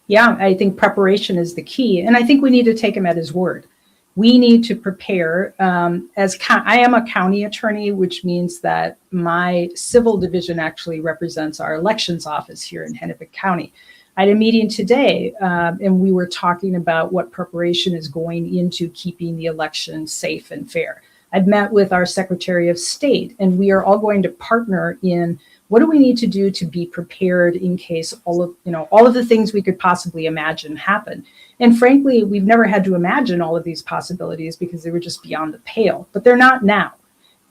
Yeah, I think preparation is the key, and I think we need to take him at his word. We need to prepare. I am a county attorney, which means that my civil division actually represents our elections office here in Hennepin County. I had a meeting today, and we were talking about what preparation is going into keeping the election safe and fair. I've met with our Secretary of State, and we are all going to partner in what do we need to do to be prepared in case all of the things we could possibly imagine happen. And frankly, we've never had to imagine all of these possibilities because they were just beyond the pale, but they're not now.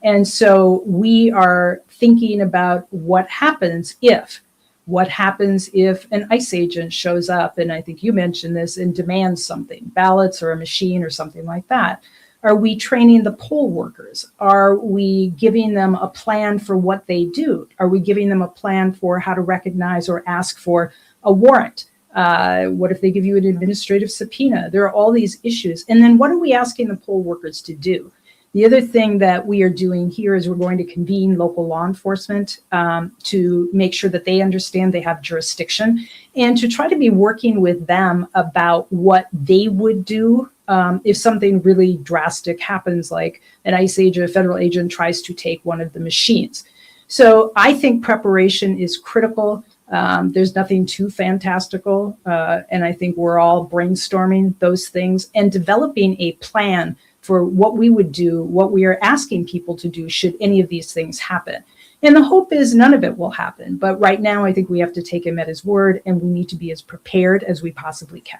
And so we are thinking about what happens if an ICE agent shows up, and I think you mentioned this, and demands something, ballots or a machine or something like that. Are we training the poll workers? Are we giving them a plan for what they do? Are we giving them a plan for how to recognize or ask for a warrant? What if they give you an administrative subpoena? There are all these issues. And then what are we asking the poll workers to do? The other thing that we are doing here is we're going to convene local law enforcement to make sure that they understand they have jurisdiction and to try to be working with them about what they would do if something really drastic happens, like an ICE agent, a federal agent tries to take one of the machines. So I think preparation is critical. There's nothing too fantastical. And I think we're all brainstorming those things and developing a plan for what we would do, what we are asking people to do should any of these things happen. And the hope is none of it will happen. But right now, I think we have to take him at his word, and we need to be as prepared as we possibly can.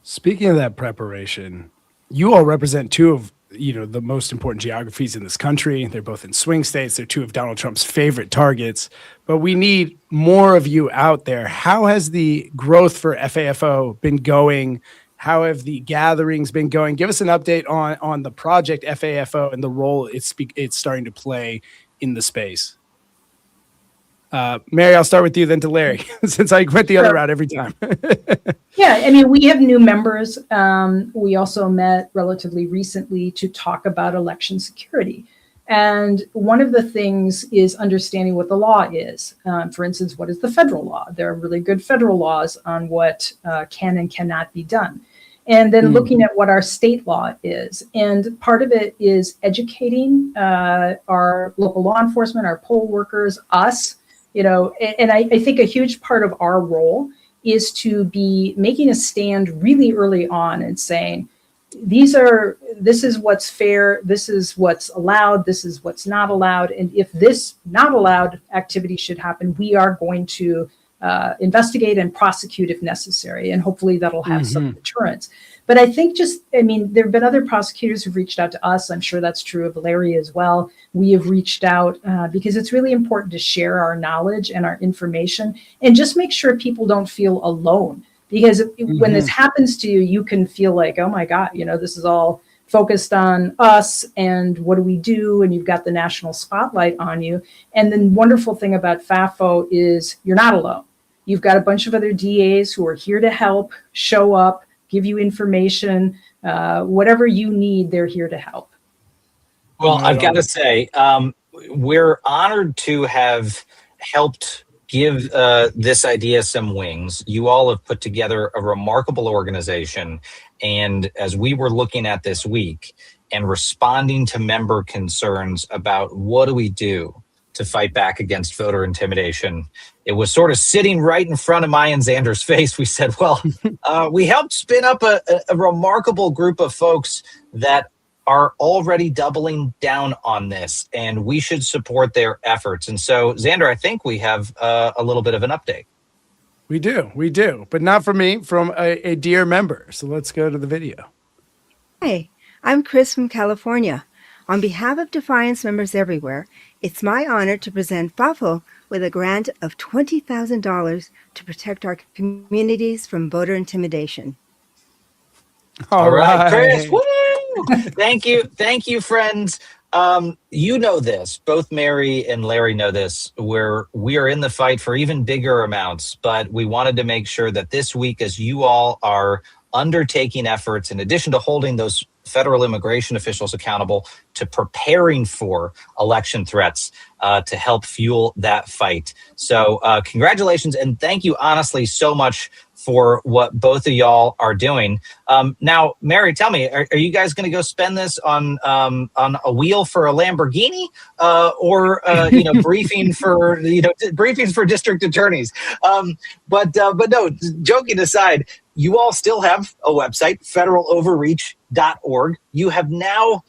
Speaking of that preparation, you all represent two of the most important geographies in this country. They're both in swing states. They're two of Donald Trump's favorite targets. But we need more of you out there. How has the growth for FAFO been going? How have the gatherings been going? Give us an update on the project FAFO and the role it's starting to play in the space. Mary, I'll start with you, then to Larry, since I went the other route every time. Yeah, I mean, we have new members. We also met relatively recently to talk about election security. And one of the things is understanding what the law is. For instance, what is the federal law? There are really good federal laws on what can and cannot be done. And then looking at what our state law is. And part of it is educating our local law enforcement, our poll workers, us, and I think a huge part of our role is to be making a stand really early on and saying, this is what's fair, this is what's allowed, this is what's not allowed. And if this not allowed activity should happen, we are going to investigate and prosecute if necessary. And hopefully that'll have some deterrence. But I think there have been other prosecutors who've reached out to us. I'm sure that's true of Larry as well. We have reached out because it's really important to share our knowledge and our information and just make sure people don't feel alone. Because when this happens to you, you can feel like, oh my God, this is all focused on us and what do we do? And you've got the national spotlight on you. And the wonderful thing about FAFO is you're not alone. You've got a bunch of other DAs who are here to help, show up, give you information, whatever you need, they're here to help. Well, I've got to say, we're honored to have helped give this idea some wings. You all have put together a remarkable organization. And as we were looking at this week and responding to member concerns about what do we do to fight back against voter intimidation, it was sort of sitting right in front of Maya and Xander's face. We said, well, we helped spin up a remarkable group of folks that are already doubling down on this, and we should support their efforts. And so, Xander, I think we have a little bit of an update. We do, but not from me, from a dear member. So let's go to the video. Hi, I'm Chris from California. On behalf of Defiance members everywhere, it's my honor to present FAFO with a grant of $20,000 to protect our communities from voter intimidation. All right, Chris. Woo! Thank you, friends. You know this. Both Mary and Larry know this. We are in the fight for even bigger amounts, but we wanted to make sure that this week, as you all are undertaking efforts, in addition to holding those federal immigration officials accountable, to preparing for election threats, to help fuel that fight. So congratulations, and thank you honestly so much for what both of y'all are doing. Now, Mary, tell me, are you guys going to go spend this on a wheel for a Lamborghini, or briefing for briefings for district attorneys? But no, joking aside, you all still have a website, federaloverreach.org. You have now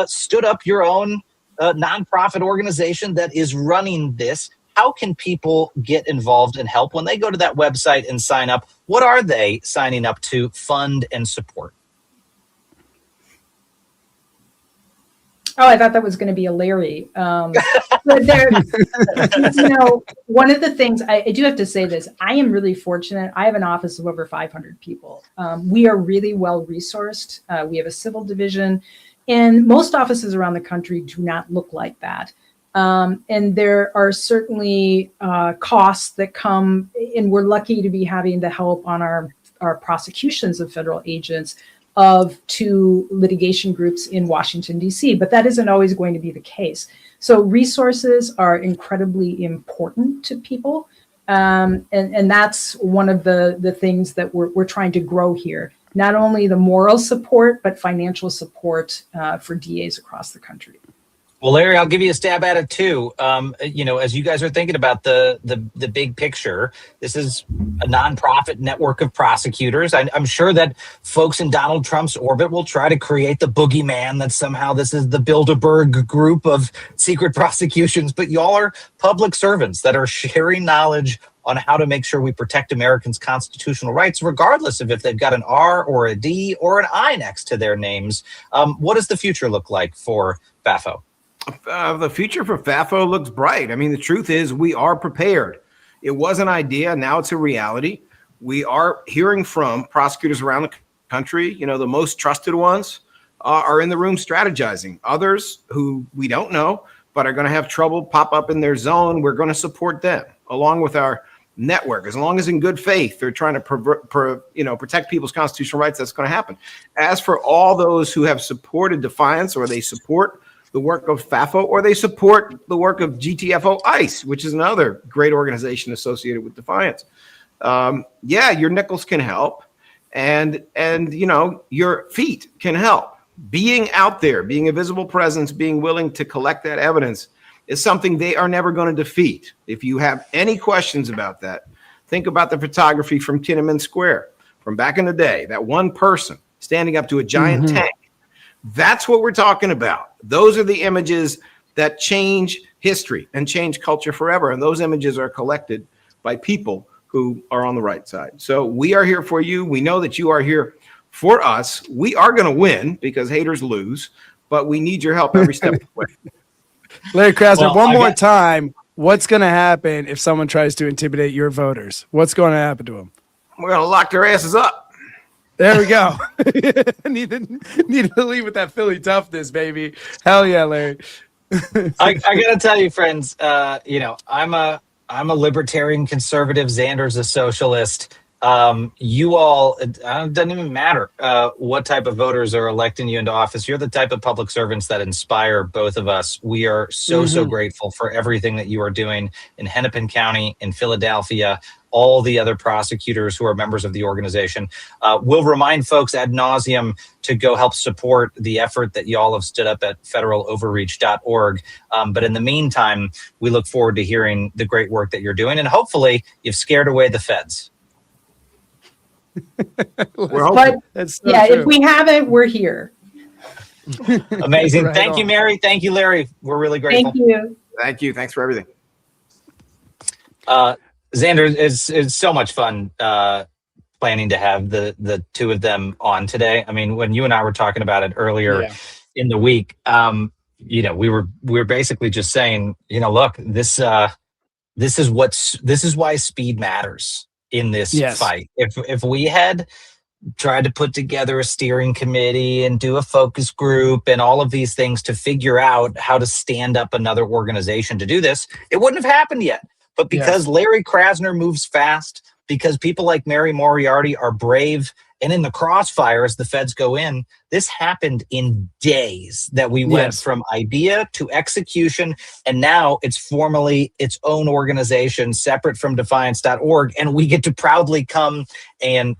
stood up your own nonprofit organization that is running this. How can people get involved and help when they go to that website and sign up? What are they signing up to fund and support? Oh, I thought that was going to be a Larry. One of the things I do have to say this, I am really fortunate. I have an office of over 500 people. We are really well resourced. We have a civil division, and most offices around the country do not look like that. And there are certainly costs that come, and we're lucky to be having the help on our prosecutions of federal agents of two litigation groups in Washington, D.C., but that isn't always going to be the case. So resources are incredibly important to people. And that's one of the things that we're trying to grow here. not only the moral support, but financial support for DAs across the country. Well, Larry, I'll give you a stab at it too. As you guys are thinking about the big picture, this is a nonprofit network of prosecutors. I'm sure that folks in Donald Trump's orbit will try to create the boogeyman that somehow this is the Bilderberg group of secret prosecutions, but y'all are public servants that are sharing knowledge on how to make sure we protect Americans' constitutional rights, regardless of if they've got an R or a D or an I next to their names. What does the future look like for FAFO? The future for FAFO looks bright. I mean, the truth is we are prepared. It was an idea. Now it's a reality. We are hearing from prosecutors around the country. The most trusted ones are in the room strategizing. Others who we don't know, but are going to have trouble pop up in their zone, we're going to support them along with our network. As long as in good faith, they're trying to protect people's constitutional rights, that's going to happen. As for all those who have supported Defiance, or they support the work of FAFO, or they support the work of GTFO ICE, which is another great organization associated with Defiance. Your nickels can help, and your feet can help. Being out there, being a visible presence, being willing to collect that evidence is something they are never going to defeat. If you have any questions about that, think about the photography from Tiananmen Square from back in the day, that one person standing up to a giant tank. That's what we're talking about. Those are the images that change history and change culture forever. And those images are collected by people who are on the right side. So we are here for you. We know that you are here for us. We are going to win because haters lose, but we need your help every step of the way. Larry Krasner, one more time. What's going to happen if someone tries to intimidate your voters? What's going to happen to them? We're going to lock their asses up. There we go. need to leave with that Philly toughness, baby. Hell yeah, Larry. I gotta tell you, friends. I'm a libertarian conservative. Xander's a socialist. You all, it doesn't even matter what type of voters are electing you into office. You're the type of public servants that inspire both of us. We are so grateful for everything that you are doing in Hennepin County, in Philadelphia, all the other prosecutors who are members of the organization. We'll remind folks ad nauseum to go help support the effort that y'all have stood up at federaloverreach.org. But in the meantime, we look forward to hearing the great work that you're doing. And hopefully you've scared away the feds. But if we haven't, we're here. Amazing. Thank you, Mary. Thank you, Larry. We're really grateful. Thank you. Thank you. Thanks for everything. Xander, it's so much fun planning to have the two of them on today. I mean, when you and I were talking about it earlier in the week, we were basically just saying, look, this is why speed matters in this fight. If we had tried to put together a steering committee and do a focus group and all of these things to figure out how to stand up another organization to do this, it wouldn't have happened yet. But because Larry Krasner moves fast, because people like Mary Moriarty are brave and in the crossfire as the feds go in, this happened in days that we went from idea to execution. And now it's formally its own organization separate from Defiance.org. And we get to proudly come and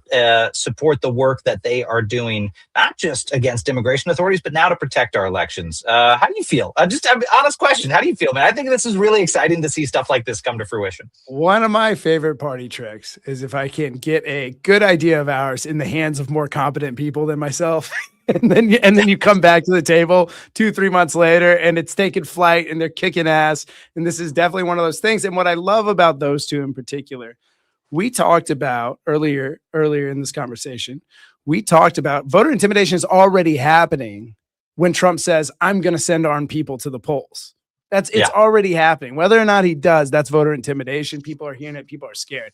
support the work that they are doing, not just against immigration authorities, but now to protect our elections. How do you feel? Just an honest question. How do you feel, man? I think this is really exciting to see stuff like this come to fruition. One of my favorite party tricks is if I can get a good idea of ours in the hands of more competent people than myself. And then you come back to the table 2-3 months later and it's taking flight and they're kicking ass. And this is definitely one of those things. And what I love about those two in particular, we talked about earlier in this conversation, we talked about voter intimidation is already happening when Trump says, I'm going to send armed people to the polls. It's already happening. Whether or not he does, that's voter intimidation. People are hearing it. People are scared.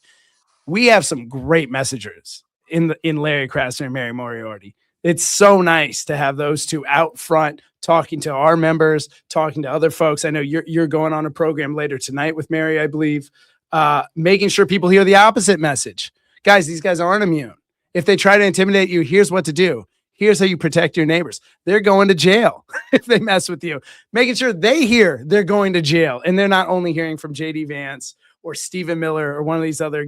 We have some great messengers in Larry Krasner and Mary Moriarty. It's so nice to have those two out front talking to our members, talking to other folks. I know you're going on a program later tonight with Mary, I believe, making sure people hear the opposite message. Guys, these guys aren't immune. If they try to intimidate you, here's what to do. Here's how you protect your neighbors. They're going to jail if they mess with you. Making sure they hear they're going to jail. And they're not only hearing from J.D. Vance or Stephen Miller or one of these other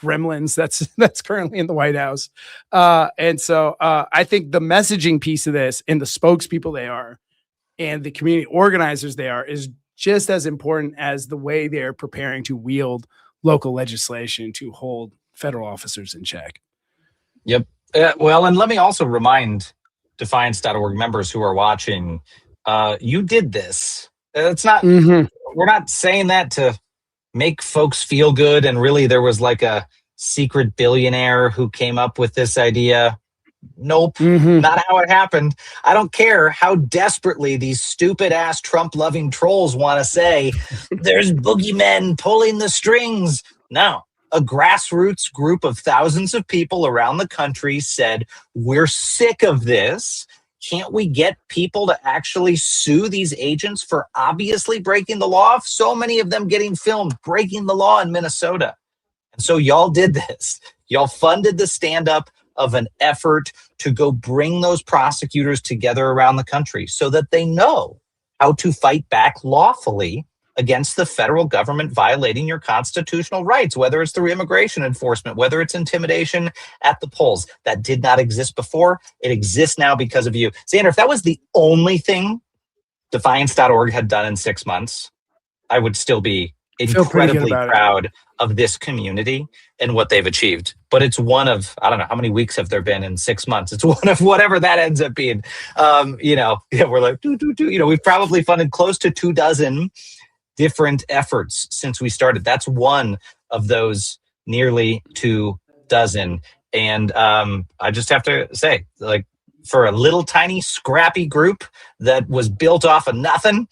gremlins that's currently in the White House. And so I think the messaging piece of this and the spokespeople they are and the community organizers they are is just as important as the way they're preparing to wield local legislation to hold federal officers in check. Yep. Well, and let me also remind Defiance.org members who are watching, you did this. It's not, we're not saying that to make folks feel good. And really there was like a secret billionaire who came up with this idea. Nope, not how it happened. I don't care how desperately these stupid ass Trump loving trolls want to say there's boogeymen pulling the strings. No, a grassroots group of thousands of people around the country said, we're sick of this. Can't we get people to actually sue these agents for obviously breaking the law? So many of them getting filmed breaking the law in Minnesota. And so y'all did this. Y'all funded the stand-up of an effort to go bring those prosecutors together around the country so that they know how to fight back lawfully against the federal government violating your constitutional rights, whether it's through immigration enforcement, whether it's intimidation at the polls. That did not exist before. It exists now because of you. Xander, if that was the only thing Defiance.org had done in 6 months, I would still be incredibly proud of this community and what they've achieved. But it's one of, I don't know, how many weeks have there been in 6 months? It's one of whatever that ends up being. We're like, we've probably funded close to 24 different efforts since we started. That's one of those nearly 24. And I just have to say, like, for a little tiny scrappy group that was built off of nothing,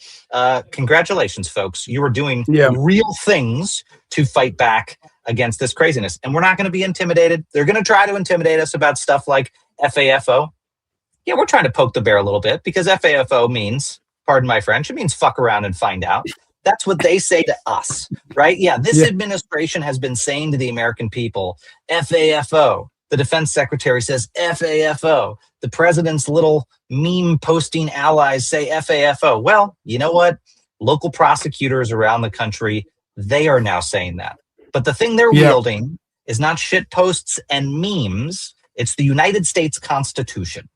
congratulations, folks. You were doing real things to fight back against this craziness. And we're not going to be intimidated. They're going to try to intimidate us about stuff like FAFO. Yeah, we're trying to poke the bear a little bit because FAFO means, pardon my French, it means fuck around and find out. That's what they say to us, right? Yeah, this administration has been saying to the American people, FAFO. The defense secretary says FAFO. The president's little meme posting allies say FAFO. Well, you know what? Local prosecutors around the country, they are now saying that. But the thing they're wielding is not shit posts and memes. It's the United States Constitution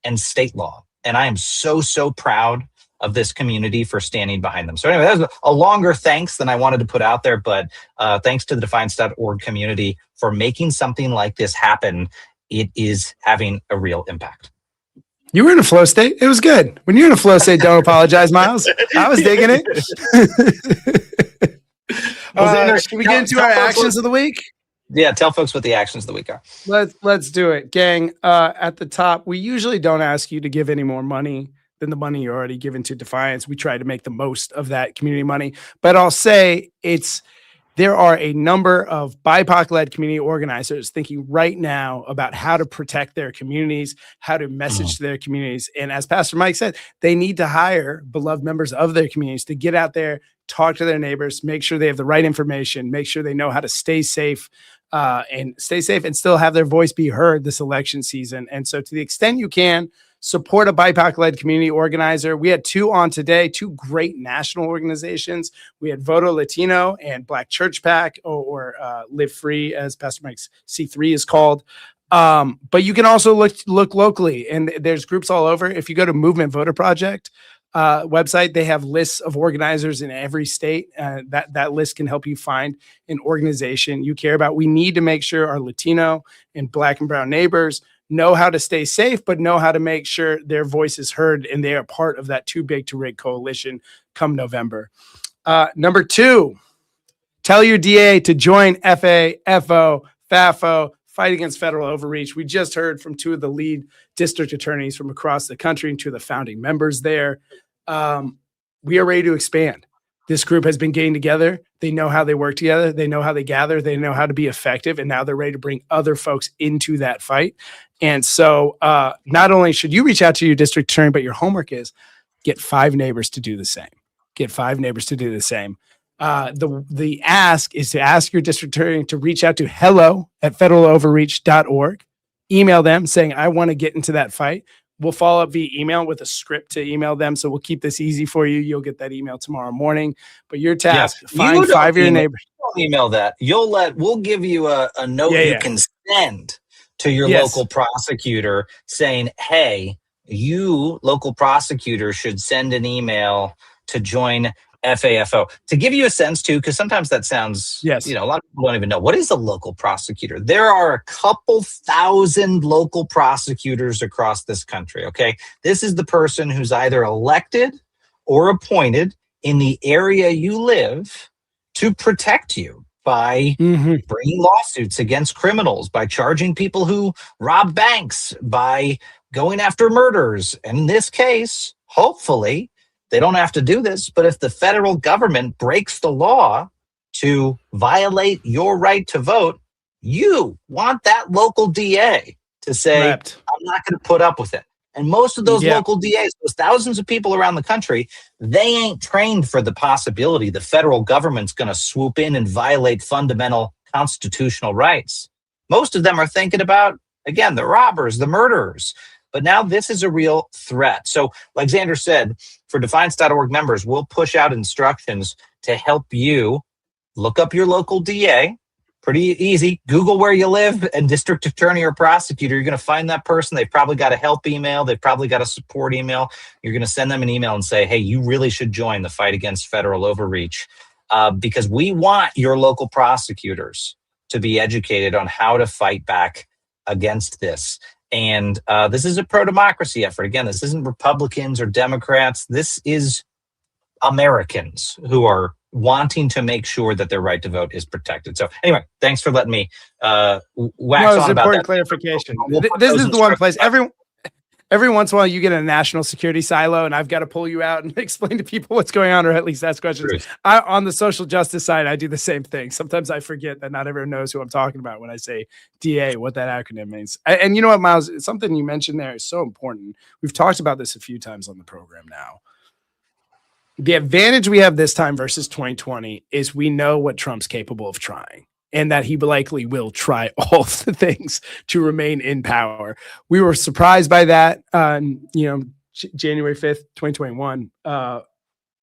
and state law. And I am so, so proud of this community for standing behind them. So anyway, that was a longer thanks than I wanted to put out there, but thanks to the Defiance.org community for making something like this happen. It is having a real impact. You were in a flow state. It was good. When you're in a flow state, don't apologize, Miles. I was digging it. Should we get into our actions of the week? Yeah, tell folks what the actions of the week are. Let's do it, gang. At the top, we usually don't ask you to give any more money than the money you're already given to Defiance. We try to make the most of that community money. But I'll say there are a number of BIPOC-led community organizers thinking right now about how to protect their communities, how to message to their communities. And as Pastor Mike said, they need to hire beloved members of their communities to get out there, talk to their neighbors, make sure they have the right information, make sure they know how to stay safe and still have their voice be heard this election season. And so to the extent you can, support a BIPOC-led community organizer. We had two on today, two great national organizations. We had Voto Latino and Black Church PAC, or Live Free, as Pastor Mike's C3 is called. But you can also look locally, and there's groups all over. If you go to Movement Voter Project website, they have lists of organizers in every state. That list can help you find an organization you care about. We need to make sure our Latino and Black and Brown neighbors know how to stay safe, but know how to make sure their voice is heard and they are part of that Too Big to Rig coalition come November. Number 2, tell your DA to join FAFO, FAFO, fight against federal overreach. We just heard from 2 of the lead district attorneys from across the country and 2 of the founding members there. We are ready to expand. This group has been getting together. They know how they work together. They know how they gather. They know how to be effective. And now they're ready to bring other folks into that fight. And so not only should you reach out to your district attorney, but your homework is get 5 neighbors to do the same. Get 5 neighbors to do the same. The ask is to ask your district attorney to reach out to hello@federaloverreach.org. Email them saying, I want to get into that fight. We'll follow up via email with a script to email them. So we'll keep this easy for you. You'll get that email tomorrow morning. But your task, find 5 of your neighbors. Don't email that. We'll give you a note you can send to your local prosecutor saying, hey, you, local prosecutor, should send an email to join FAFO. To give you a sense, too, because sometimes that sounds, a lot of people don't even know. What is a local prosecutor? There are a couple thousand local prosecutors across this country, okay? This is the person who's either elected or appointed in the area you live to protect you by bringing lawsuits against criminals, by charging people who rob banks, by going after murders. And in this case, hopefully, they don't have to do this, but if the federal government breaks the law to violate your right to vote, you want that local DA to say, I'm not going to put up with it. And most of those local DAs, those thousands of people around the country, they ain't trained for the possibility the federal government's going to swoop in and violate fundamental constitutional rights. Most of them are thinking about, again, the robbers, the murderers. But now this is a real threat. So like Xander said, for Defiance.org members, we'll push out instructions to help you look up your local DA. Pretty easy. Google where you live and district attorney or prosecutor. You're going to find that person. They've probably got a help email. They've probably got a support email. You're going to send them an email and say, hey, you really should join the fight against federal overreach because we want your local prosecutors to be educated on how to fight back against this. And this is a pro-democracy effort. Again, this isn't Republicans or Democrats. This is Americans who are wanting to make sure that their right to vote is protected. So anyway, thanks for letting me wax on about that. Clarification. This is the one place every once in a while you get a national security silo and I've got to pull you out and explain to people what's going on or at least ask questions. On the social justice side, I do the same thing. Sometimes I forget that not everyone knows who I'm talking about when I say DA, what that acronym means. And you know what, Miles, something you mentioned there is so important. We've talked about this a few times on the program now. The advantage we have this time versus 2020 is we know what Trump's capable of trying and that he likely will try all of the things to remain in power. We were surprised by that on, January 5th, 2021.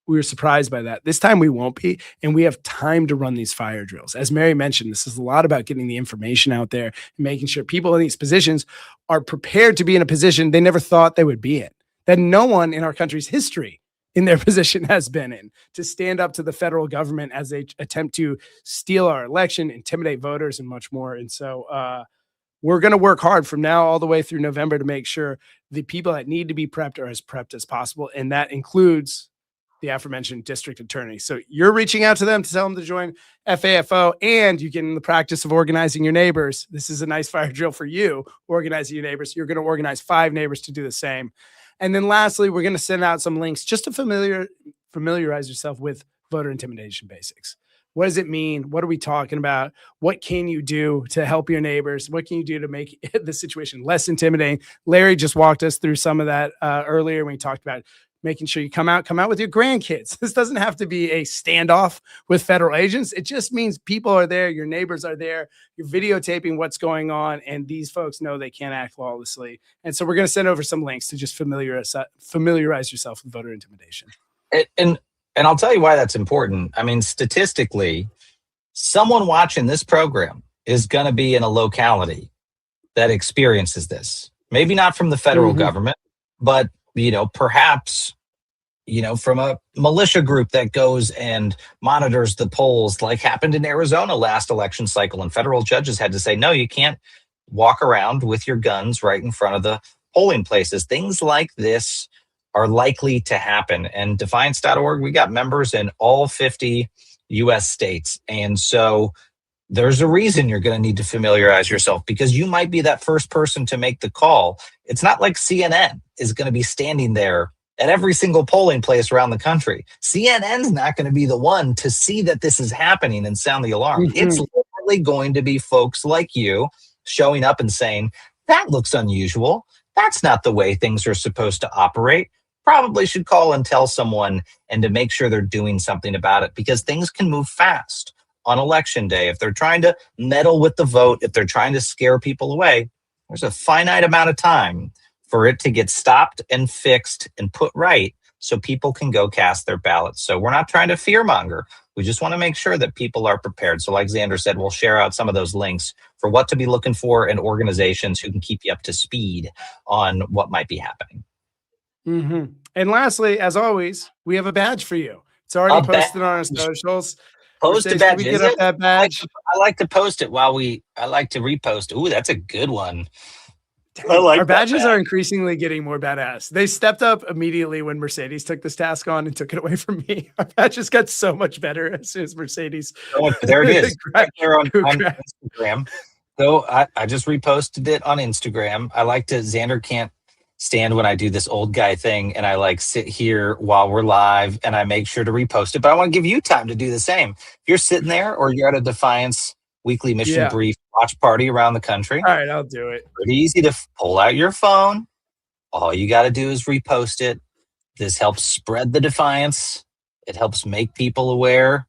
We were surprised by that. This time we won't be, and we have time to run these fire drills. As Mary mentioned, this is a lot about getting the information out there and making sure people in these positions are prepared to be in a position they never thought they would be in, that no one in our country's history in their position has been in, to stand up to the federal government as they attempt to steal our election, intimidate voters, and much more. And so we're going to work hard from now all the way through November to make sure the people that need to be prepped are as prepped as possible. And that includes the aforementioned district attorney. So you're reaching out to them to tell them to join FAFO, and you get in the practice of organizing your neighbors. This is a nice fire drill for you, organizing your neighbors. You're going to organize 5 neighbors to do the same. And then lastly, we're going to send out some links just to familiarize yourself with voter intimidation basics. What does it mean? What are we talking about? What can you do to help your neighbors? What can you do to make the situation less intimidating? Larry just walked us through some of that earlier when we talked about making sure you come out with your grandkids. This doesn't have to be a standoff with federal agents. It just means people are there. Your neighbors are there. You're videotaping what's going on. And these folks know they can't act lawlessly. And so we're going to send over some links to just familiarize yourself with voter intimidation. And I'll tell you why that's important. I mean, statistically, someone watching this program is going to be in a locality that experiences this. Maybe not from the federal government, but perhaps, from a militia group that goes and monitors the polls, like happened in Arizona last election cycle. And federal judges had to say, no, you can't walk around with your guns right in front of the polling places. Things like this are likely to happen. And Defiance.org, we got members in all 50 U.S. states. And so there's a reason you're going to need to familiarize yourself, because you might be that first person to make the call. It's not like CNN is going to be standing there at every single polling place around the country. CNN's not going to be the one to see that this is happening and sound the alarm. It's literally going to be folks like you showing up and saying, that looks unusual. That's not the way things are supposed to operate. Probably should call and tell someone, and to make sure they're doing something about it, because things can move fast on election day. If they're trying to meddle with the vote, if they're trying to scare people away, there's a finite amount of time for it to get stopped and fixed and put right so people can go cast their ballots. So we're not trying to fearmonger. We just want to make sure that people are prepared. So like Xander said, we'll share out some of those links for what to be looking for and organizations who can keep you up to speed on what might be happening. Mm-hmm. And lastly, as always, we have a badge for you. It's already posted on our socials. Post a badge. We get up that badge. I like to post it I like to repost. Ooh, that's a good one. Our badges are increasingly getting more badass. They stepped up immediately when Mercedes took this task on and took it away from me. Our badges got so much better as soon as Mercedes. Oh, there it is. Right there on Instagram. So I just reposted it on Instagram. I like to, Xander can't stand when I do this old guy thing and I like sit here while we're live and I make sure to repost it. But I want to give you time to do the same. If you're sitting there or you're at a Defiance weekly mission brief watch party around the country. All right, I'll do it. Pretty easy to pull out your phone. All you got to do is repost it. This helps spread the Defiance. It helps make people aware.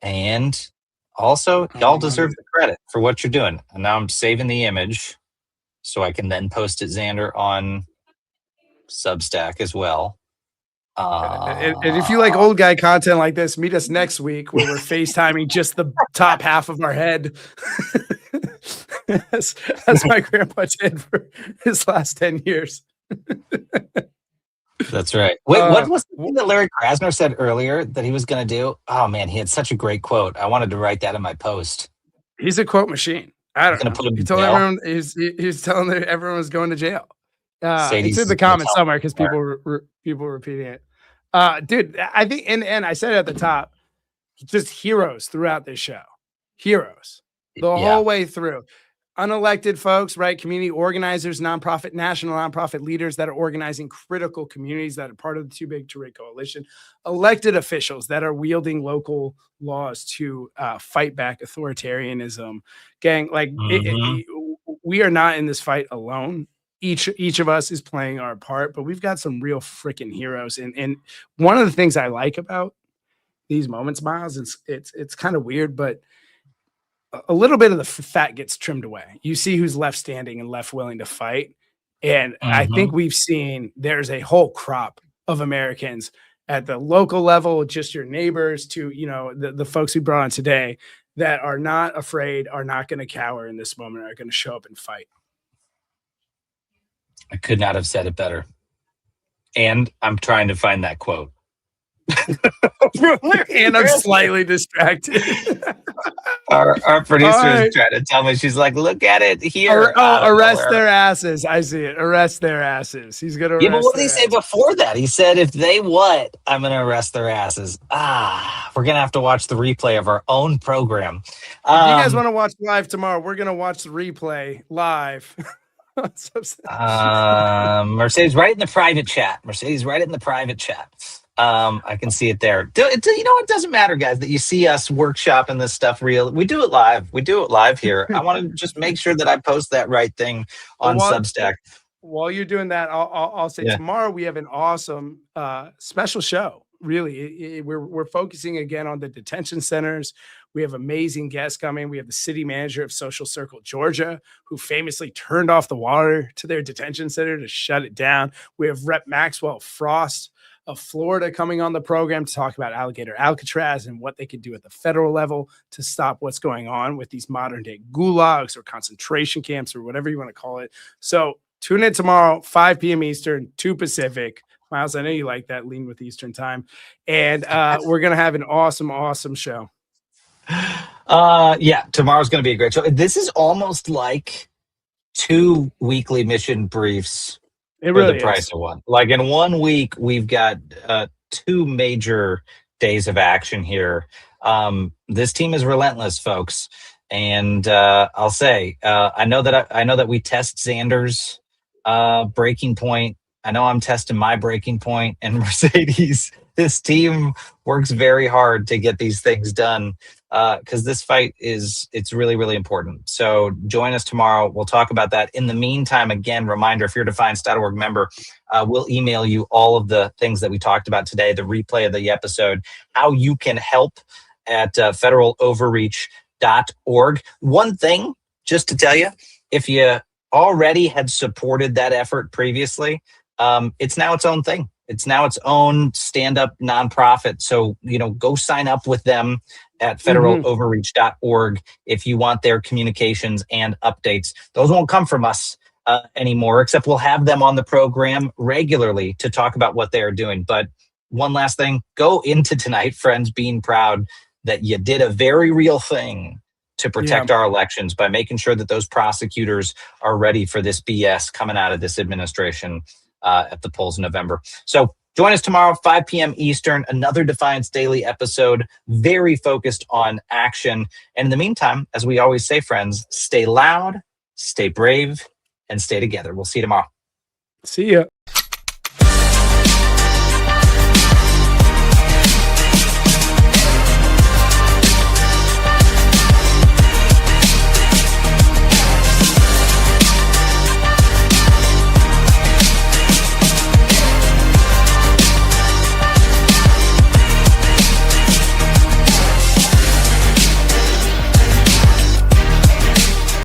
And also, y'all deserve the credit for what you're doing. And now I'm saving the image so I can then post it, Xander, on Substack as well. And if you like old guy content like this, meet us next week where we're FaceTiming just the top half of our head. as my grandpa did for his last 10 years. That's right. Wait, what was the thing that Larry Krasner said earlier that he was going to do? Oh, man, he had such a great quote. I wanted to write that in my post. He's a quote machine. I don't know. He told everyone, he's telling everyone was going to jail. It's in the comments somewhere because people were repeating it. Dude, I think, and I said it at the top, just heroes throughout this show. Heroes the whole way through. Unelected folks, right? Community organizers, national nonprofit leaders that are organizing critical communities that are part of the Too Big to Rig coalition. Elected officials that are wielding local laws to fight back authoritarianism. Gang, like we are not in this fight alone. Each of us is playing our part, but we've got some real freaking heroes. And one of the things I like about these moments, Miles, it's kind of weird, but a little bit of the fat gets trimmed away. You see who's left standing and left willing to fight. And I think we've seen there's a whole crop of Americans at the local level, just your neighbors to, the folks we brought on today that are not afraid, are not going to cower in this moment, are going to show up and fight. I could not have said it better. And I'm trying to find that quote. And I'm slightly distracted. Our producer is trying to tell me. She's like, look at it here. Arrest their asses. I see it. Arrest their asses. He's going to arrest. Yeah, but what did he say before that? He said, if they what? I'm going to arrest their asses. We're going to have to watch the replay of our own program. If you guys want to watch live tomorrow, we're going to watch the replay live. Mercedes right in the private chat. I can see it there. It doesn't matter, guys, that you see us workshopping this stuff real. We do it live here. I want to just make sure that I post that right thing on Substack. While you're doing that, I'll say tomorrow we have an awesome special show. Really, we're focusing again on the detention centers. We have amazing guests coming. We have the city manager of Social Circle, Georgia, who famously turned off the water to their detention center to shut it down. We have Rep. Maxwell Frost of Florida coming on the program to talk about Alligator Alcatraz and what they could do at the federal level to stop what's going on with these modern day gulags or concentration camps or whatever you want to call it. So tune in tomorrow, 5 p.m. Eastern, 2 Pacific. Miles, I know you like that, lean with Eastern time. And we're going to have an awesome show. Tomorrow's going to be a great show. This is almost like 2 weekly mission briefs. It really the price of one. Like in 1 week, we've got 2 major days of action here. This team is relentless, folks. And I'll say, I know that we test Xander's breaking point. I know I'm testing my breaking point, and Mercedes. This team works very hard to get these things done because this fight it's really, really important. So join us tomorrow. We'll talk about that. In the meantime, again, reminder, if you're a Defiance.org member, we'll email you all of the things that we talked about today, the replay of the episode, how you can help at federaloverreach.org. One thing, just to tell you, if you already had supported that effort previously, it's now its own thing. It's now its own stand-up nonprofit. So, go sign up with them at federaloverreach.org if you want their communications and updates. Those won't come from us anymore, except we'll have them on the program regularly to talk about what they are doing. But one last thing, go into tonight, friends, being proud that you did a very real thing to protect our elections by making sure that those prosecutors are ready for this BS coming out of this administration at the polls in November. So join us tomorrow, 5 p.m. Eastern, another Defiance Daily episode, very focused on action. And in the meantime, as we always say, friends, stay loud, stay brave, and stay together. We'll see you tomorrow. See ya.